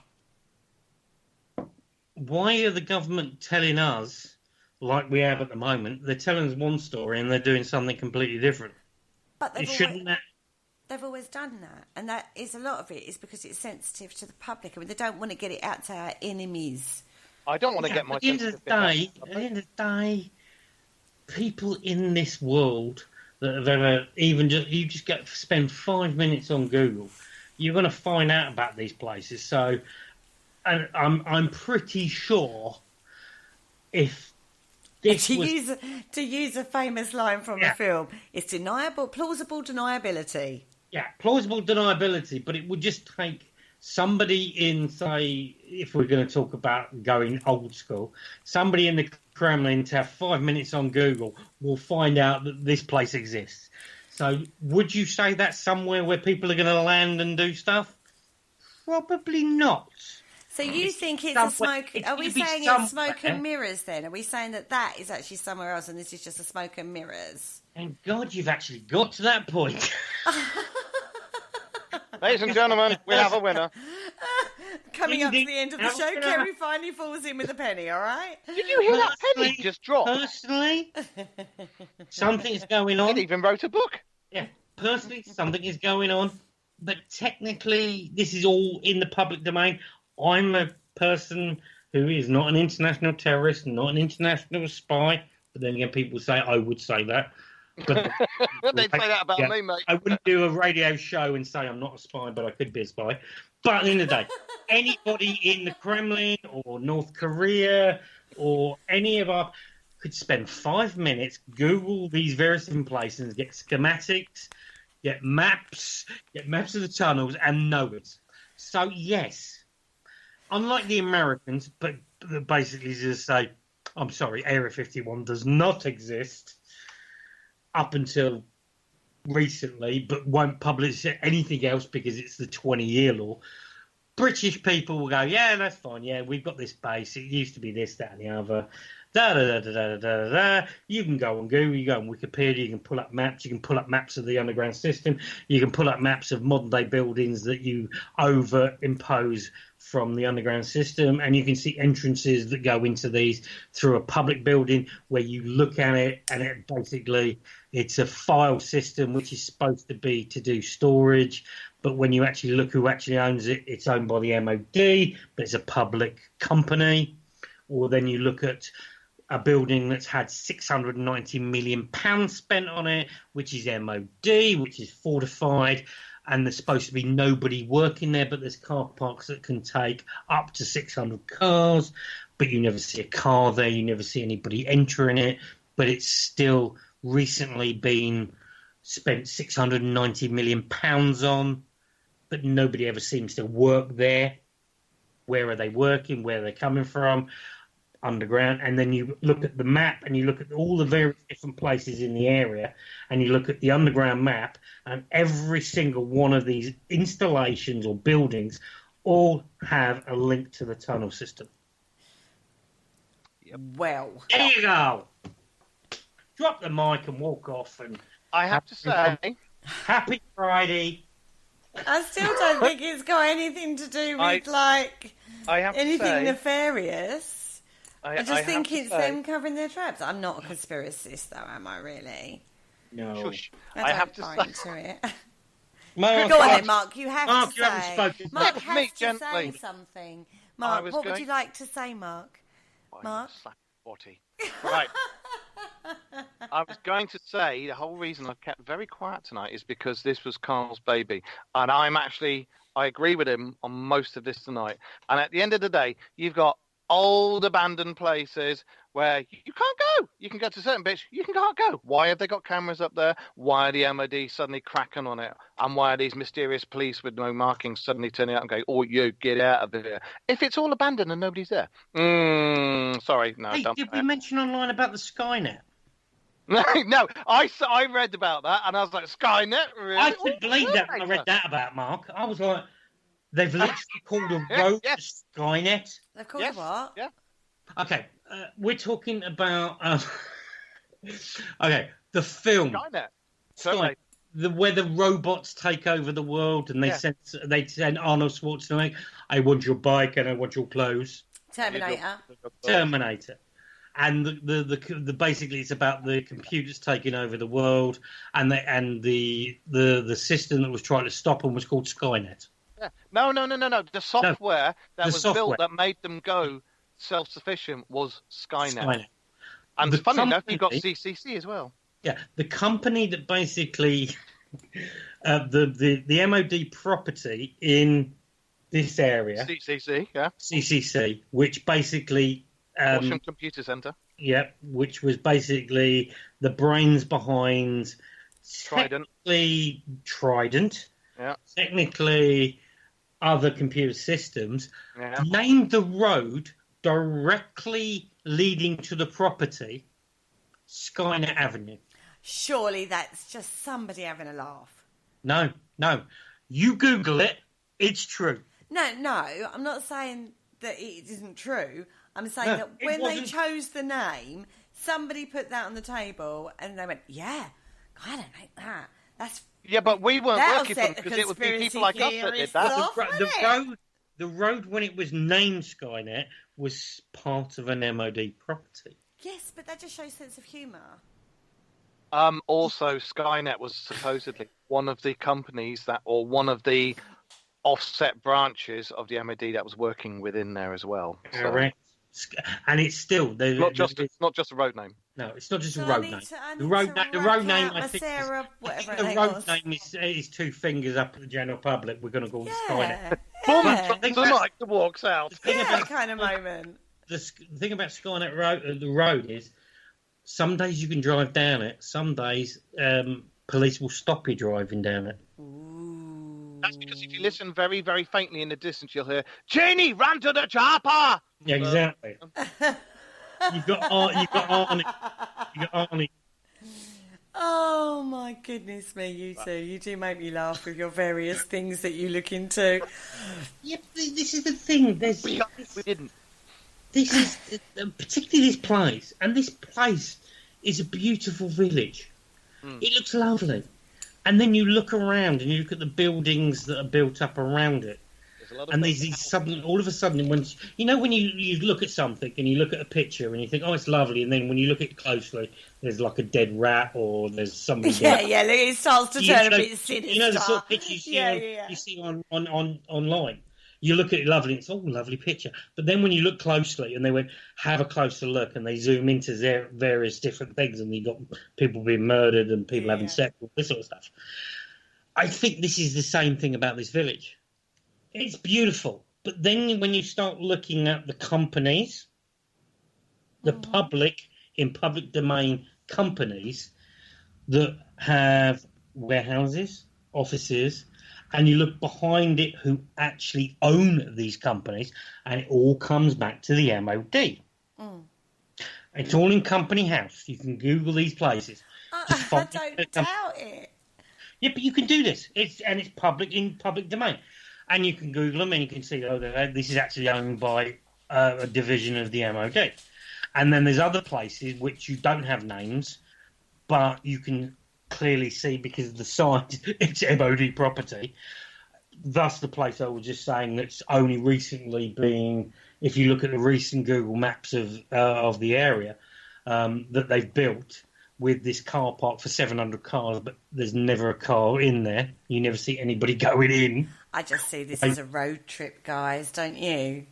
Why are the government telling us, like we have at the moment, they're telling us one story and they're doing something completely different? But they've always done that. And that is, a lot of it is because it's sensitive to the public. I mean, they don't want to get it out to our enemies. I don't want to get my... At the end of the day, people in this world that have ever you just spend 5 minutes on Google, you're going to find out about these places. So, and I'm pretty sure if this to use a famous line from a film, it's plausible deniability. Yeah, plausible deniability, but it would just take somebody in, say, if we're going to talk about going old school, somebody in the Kremlin to have 5 minutes on Google will find out that this place exists. So would you say that's somewhere where people are going to land and do stuff? Probably not. So you think it's a smoke... Are we saying it's smoke and mirrors then? Are we saying that is actually somewhere else and this is just a smoke and mirrors? Thank God you've actually got to that point. Ladies and gentlemen, we have a winner. Coming up to the end of the show, Kerry finally falls in with a penny, all right? Did you hear that penny just drop? Personally, something is going on. He even wrote a book. Yeah, personally, something is going on. But technically, this is all in the public domain. I'm a person who is not an international terrorist, not an international spy. But then again, people say I would say that. But they'd say that about me, mate. I wouldn't do a radio show and say I'm not a spy, but I could be a spy. But at the end of the day, anybody in the Kremlin or North Korea or any of our could spend 5 minutes, Google these various different places, get schematics, get maps of the tunnels, and know it. So yes, unlike the Americans, but basically just say, I'm sorry, Area 51 does not exist. Up until recently, but won't publish anything else because it's the 20-year law. British people will go, yeah, that's fine. Yeah, we've got this base. It used to be this, that, and the other. You can go on Google, you go on Wikipedia, you can pull up maps, you can pull up maps of the underground system, you can pull up maps of modern day buildings that you overimpose from the underground system, and you can see entrances that go into these through a public building where you look at it, and it's a file system which is supposed to be to do storage, but when you actually look who actually owns it, it's owned by the MOD, but it's a public company. Or then you look at a building that's had £690 million spent on it, which is MOD, which is fortified, and there's supposed to be nobody working there, but there's car parks that can take up to 600 cars, but you never see a car there, you never see anybody entering it, but it's still recently been spent £690 million on, but nobody ever seems to work there. Where are they working? Where are they coming from? Underground. And then you look at the map and you look at all the various different places in the area, and you look at the underground map, and every single one of these installations or buildings all have a link to the tunnel system. Yep. Well, there you go. Drop the mic and walk off. And I have to say, happy Friday. I still don't think it's got anything to do with anything nefarious. I just think it's them covering their traps. I'm not a conspiracist, though, am I? Really? No. Shush. I have to buy into it. Mark, go on then, Mark. You have Mark, to you say. haven't spoken. Mark Let has me to gently. say something. Mark, what would you like to say, Mark? Mark? Right. I was going to say the whole reason I've kept very quiet tonight is because this was Carl's baby, and I agree with him on most of this tonight. And at the end of the day, you've got old abandoned places where you can't go. You can go to certain bits, you can't go. Why have they got cameras up there? Why are the MOD suddenly cracking on it? And why are these mysterious police with no markings suddenly turning out and going, "Oh, you get out of here"? If it's all abandoned and nobody's there, sorry, no. Hey, did we mention online about the Skynet? No, I read about that and I was like, Skynet? Really? I couldn't believe that when I read that about Mark. I was like, they've literally called a road Skynet. They've called it what? Yeah. Okay, we're talking about the film Skynet. Where the robots take over the world, and they send Arnold Schwarzenegger. I want your bike and I want your clothes. Terminator. And the basically it's about the computers taking over the world, and the system that was trying to stop them was called Skynet. Yeah. No. The software built that made them go self-sufficient was Skynet. And funny enough, you got CCC as well. Yeah, the company that basically the MOD property in this area, CCC, which basically. Washington Computer Center. Yeah, which was basically the brains behind Trident. Yeah. Technically, other computer systems. Yeah. Named the road directly leading to the property Skynet Avenue. Surely that's just somebody having a laugh. No. You Google it. It's true. No, I'm not saying that it isn't true. I'm saying that when they chose the name, somebody put that on the table and they went, yeah, I don't like that. That's but we weren't working for them because it would be people like us that did that. The road, when it was named Skynet, was part of an MOD property. Yes, but that just shows sense of humour. Also, Skynet was supposedly one of the companies one of the offset branches of the MOD that was working within there as well. Correct. And it's still not just a road name. No, it's not just a road name. The road name, I think, the road name is two fingers up at the general public. We're going to call it Skynet. The mic that walks out. That kind of moment. The thing about Skynet Road, the road is, some days you can drive down it. Some days police will stop you driving down it. That's because if you listen very, very faintly in the distance, you'll hear, "Cheney, run to the chopper!" Yeah, exactly. You've got Arnie. Oh, my goodness me, you two. You do make me laugh with your various things that you look into. Yeah, this is the thing. We didn't. this is particularly this place, and this place is a beautiful village. It looks lovely, and then you look around and you look at the buildings that are built up around it, and there's these sudden, all of a sudden, when you look at something and you look at a picture and you think, oh, it's lovely, and then when you look at it closely, there's like a dead rat or there's somebody. Look, it starts to turn a bit sinister. You know the sort of pictures you see on online. You look at it lovely, it's all a lovely picture. But then when you look closely, and they went, have a closer look, and they zoom into their various different things, and you've got people being murdered and people having sex, all this sort of stuff. I think this is the same thing about this village. It's beautiful. But then when you start looking at the companies, the public domain companies that have warehouses, offices, and you look behind it who actually own these companies, and it all comes back to the MOD. It's all in Company House. You can Google these places. I don't doubt it. Yeah, but you can do this. It's in public domain. And you can Google them and you can see, this is actually owned by a division of the MOD. And then there's other places which you don't have names, but you can clearly see because of the size, it's MOD property. Thus, the place I was just saying that's only recently been, if you look at the recent Google Maps of the area that they've built with this car park for 700 cars, but there's never a car in there. You never see anybody going in. I just see this as a road trip, guys, don't you?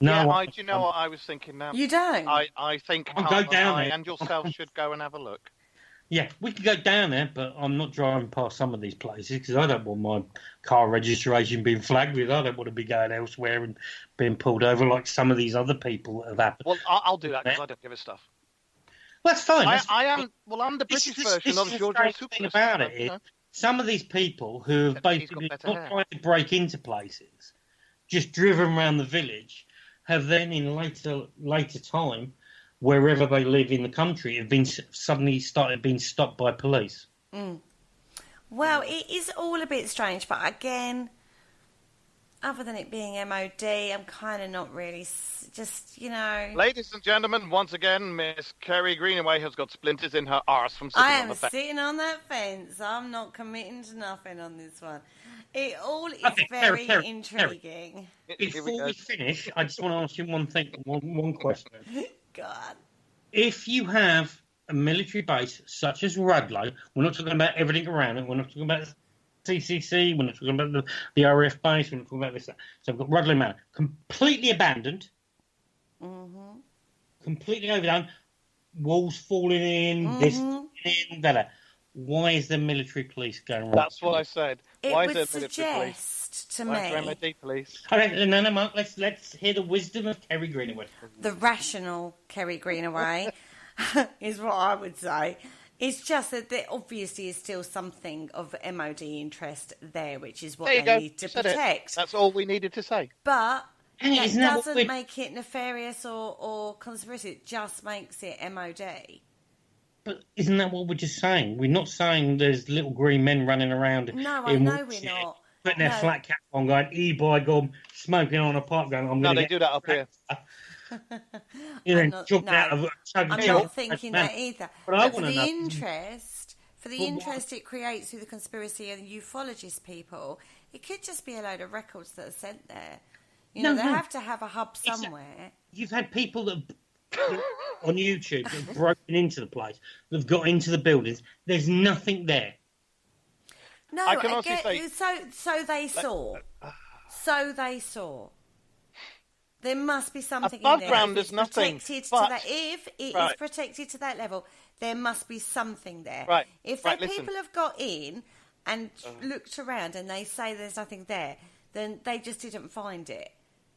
No, do you know what I was thinking now? You don't? I think I'll go down there. And yourself should go and have a look. Yeah, we could go down there, but I'm not driving past some of these places because I don't want my car registration being flagged with. I don't want to be going elsewhere and being pulled over like some of these other people that have happened. Well, I'll do that because I don't give a stuff. Well, that's fine. I'm the British version of George The thing about it is some of these people who have basically not tried to break into places, just driven around the village, have then in later time, wherever they live in the country, have been suddenly started being stopped by police. Well, it is all a bit strange, but again, other than it being MOD, I'm kind of not really just, Ladies and gentlemen, once again, Miss Kerry Greenaway has got splinters in her arse from sitting on the fence. I am sitting on that fence. I'm not committing to nothing on this one. It all is very intriguing. Before we finish, I just want to ask you one thing, one question. God. If you have a military base such as Rudloe, we're not talking about everything around it, we're not talking about CCC, we're not talking about the RAF base, we're not talking about this. So I've got Rudloe Manor, completely abandoned, completely overdone, walls falling in, this in, that. Why is the military police going wrong? That's what I said. Why would suggest to me... Why is MOD police? Okay, no, Mark, let's hear the wisdom of Kerry Greenaway. The rational Kerry Greenaway is what I would say. It's just that there obviously is still something of MOD interest there, which is what they need to protect. That's all we needed to say. But that doesn't make it nefarious or conspiracy. It just makes it MOD. But isn't that what we're just saying? We're not saying there's little green men running around. No, I know we're not. Putting their flat cap on, going, by God, smoking on a pipe, going, I'm going to do that up here. I'm not thinking that either. But for the interest it creates through the conspiracy and ufologist people, it could just be a load of records that are sent there. They have to have a hub somewhere. You've had people that on YouTube that have broken into the place, that have got into the buildings. There's nothing there. No, I get say, so they saw. So they saw. There must be something above in there. Ground, there's nothing. If it is protected to that level, there must be something there. Right. If people have got in and looked around and they say there's nothing there, then they just didn't find it.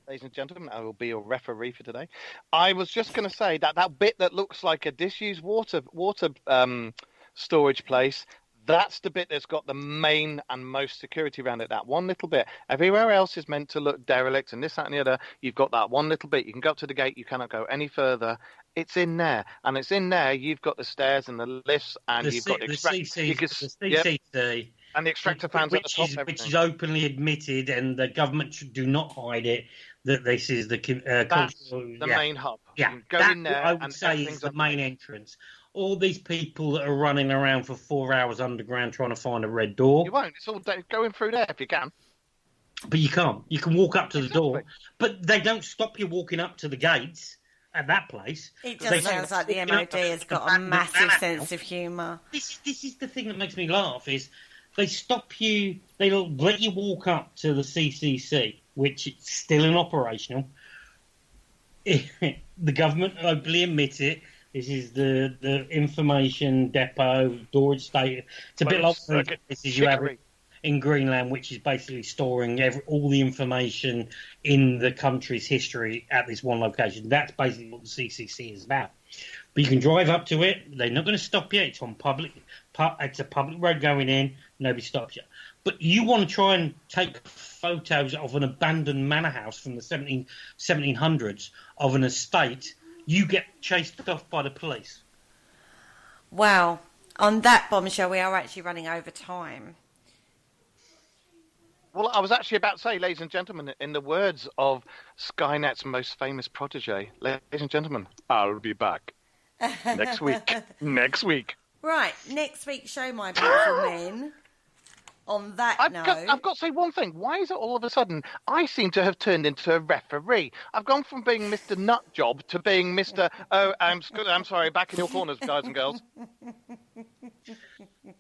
Ladies and gentlemen, I will be your referee for today. I was just going to say that bit that looks like a disused water storage place, that's the bit that's got the main and most security around it, that one little bit. Everywhere else is meant to look derelict and this, that and the other. You've got that one little bit. You can go up to the gate. You cannot go any further. It's in there. And it's in there. You've got the stairs and the lifts and you've got the CCC. And the extractor fans at the top. Which is openly admitted, and the government do not hide it, that this is the the main hub. Yeah, you go in there, I would say is the main entrance. All these people that are running around for 4 hours underground trying to find a red door. You won't. It's all going through there if you can. But you can't. You can walk up to the door, but they don't stop you walking up to the gates at that place. It just sounds like the MOD has got a massive sense of humour. This is the thing that makes me laugh, is they stop you, they'll let you walk up to the CCC, which is still in operational. The government openly admit it. This is the information depot, storage station. It's a bit like the places you have in Greenland, which is basically storing all the information in the country's history at this one location. That's basically what the CCC is about. But you can drive up to it. They're not going to stop you. It's on it's a public road going in. Nobody stops you. But you want to try and take photos of an abandoned manor house from the 1700s of an estate, you get chased off by the police. Wow. On that bombshell, we are actually running over time. Well, I was actually about to say, ladies and gentlemen, in the words of Skynet's most famous protege, ladies and gentlemen, I'll be back next week. Next week. Right, next week's show, my beautiful men. On that note... I've got to say one thing. Why is it all of a sudden I seem to have turned into a referee? I've gone from being Mr. Nutjob to being Mr. Oh, I'm sorry, back in your corners, guys and girls.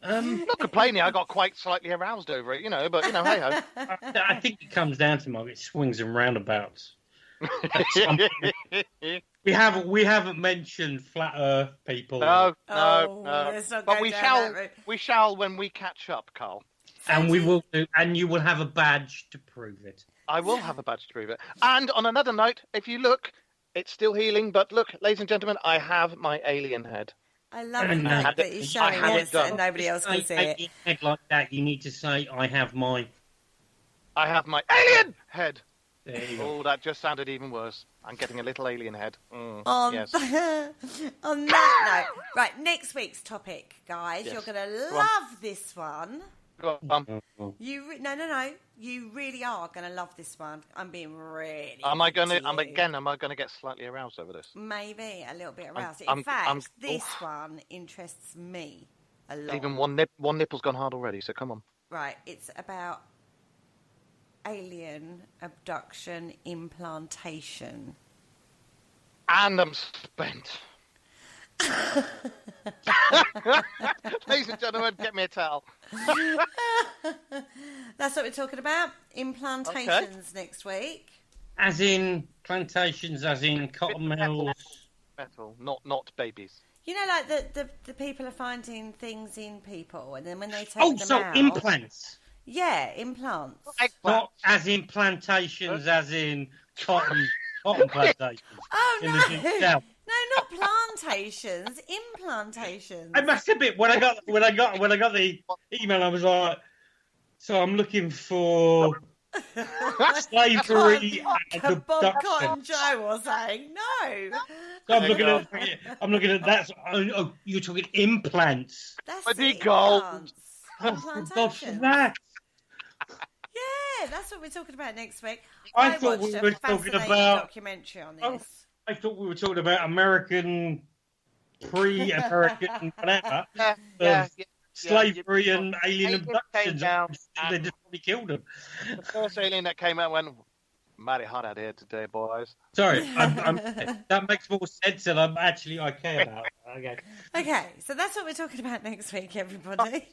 Not complaining, I got quite slightly aroused over it, but, hey-ho. I think it comes down to, Mark, it swings and roundabouts. We haven't mentioned flat Earth people. No. Let's not But go we down that route. we shall when we catch up, Carl. And we will do, and you will have a badge to prove it. I will have a badge to prove it. And on another note, if you look, it's still healing. But look, ladies and gentlemen, I have my alien head. I love the fact that you're showing us and nobody else can see it. Head like that, you need to say, I have my alien head. There you go. Oh, that just sounded even worse. I'm getting a little alien head. Yes. On that note, right, next week's topic, guys. Yes. You're going to love this one. Go on. You really are going to love this one. I'm being really. Am I going to get slightly aroused over this? Maybe a little bit aroused. In fact, this one interests me a lot. Even one nipple's gone hard already. So come on. Right, it's about alien abduction implantation. And I'm spent. Ladies and gentlemen, get me a towel. That's what we're talking about. Implantations next week. As in plantations, as in cotton mills. Metal, not babies. Like the people are finding things in people, and then when they take them out... implants. Yeah, implants. Not as in plantations, as in cotton plantations. Oh, no. No, not plantations, implantations. I must admit, when I got the email, I was like, so I'm looking for slavery and Bob Cotton Joe was saying no. So I'm looking at that. Oh, you're talking implants. That's implants. Implantations. That. Yeah, that's what we're talking about next week. I thought we were talking about documentary on this. I thought we were talking about American, pre-American, whatever, slavery and alien abductions. They just probably killed them. The first alien that came out went, mighty hot out here today, boys. Sorry, that makes more sense, and I care about it. Okay, so that's what we're talking about next week, everybody.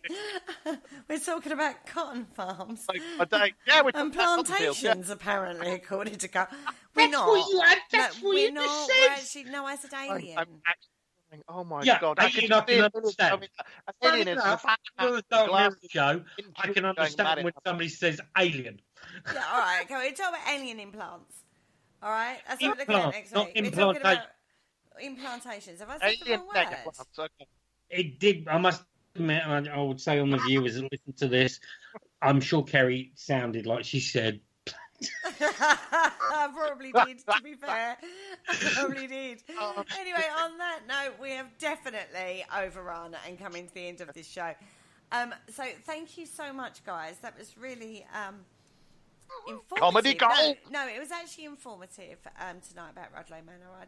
We're talking about cotton farms and plantations, apparently, according to Carl. We're not. That's what you just said. Actually, no, I said alien. I'm actually, oh my God! I can understand. Alien is show. I can understand when somebody says alien. Yeah, all right. Okay, we're talking about alien implants. All right, that's what we're looking at next week. We're talking about implantations. Have I said the wrong words? Okay. It did. I must admit, I would say on the viewers that listen to this, I'm sure Kerry sounded like she said. I probably did, to be fair. I probably did. Anyway, on that note, we have definitely overrun and coming to the end of this show. So thank you so much, guys. That was really informative. Comedy gold. No, it was actually informative tonight about Rudloe Manor.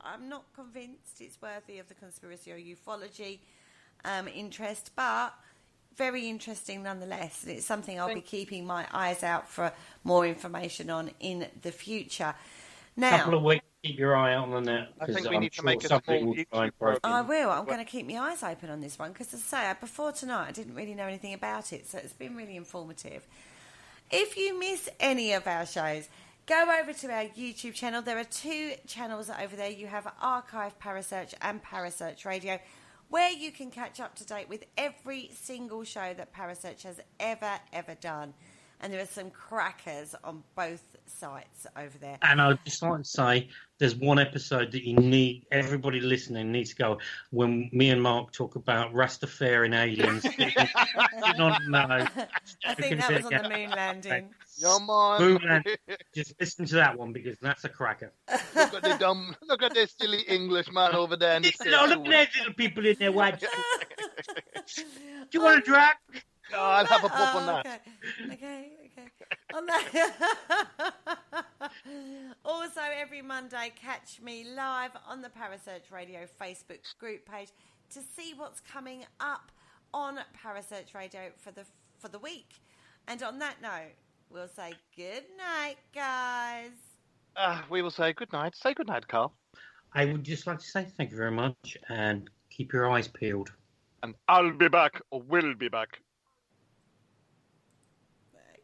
I'm not convinced it's worthy of the conspiracy or ufology interest, but very interesting nonetheless. And it's something I'll be keeping my eyes out for more information on in the future. Now, couple of weeks, keep your eye out on the net. I think we need to make a small YouTube program. I will. I'm going to keep my eyes open on this one because, as I say, before tonight, I didn't really know anything about it, so it's been really informative. If you miss any of our shows, go over to our YouTube channel. There are 2 channels over there. You have Archive Parasearch and Parasearch Radio, where you can catch up to date with every single show that Parasearch has ever done. And there are some crackers on both sites over there. And I'd just like to say, there's one episode that everybody listening needs to go, when me and Mark talk about Rastafarian aliens. I think that was on the moon landing. Moon landing. Just listen to that one because that's a cracker. Look at this silly English man over there. Look at those little people in there. Do you want a drag? No, I'll have a pop on that. Okay. On that. Also, every Monday, catch me live on the Parasearch Radio Facebook group page to see what's coming up on Parasearch Radio for the week. And on that note, we'll say good night, guys. We will say good night. Say good night, Carl. I would just like to say thank you very much and keep your eyes peeled. And I'll be back, or will be back.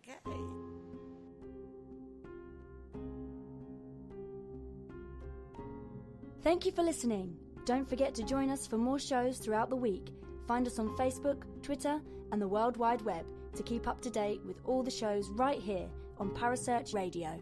Okay. Thank you for listening. Don't forget to join us for more shows throughout the week. Find us on Facebook, Twitter, and the World Wide Web to keep up to date with all the shows right here on Parasearch Radio.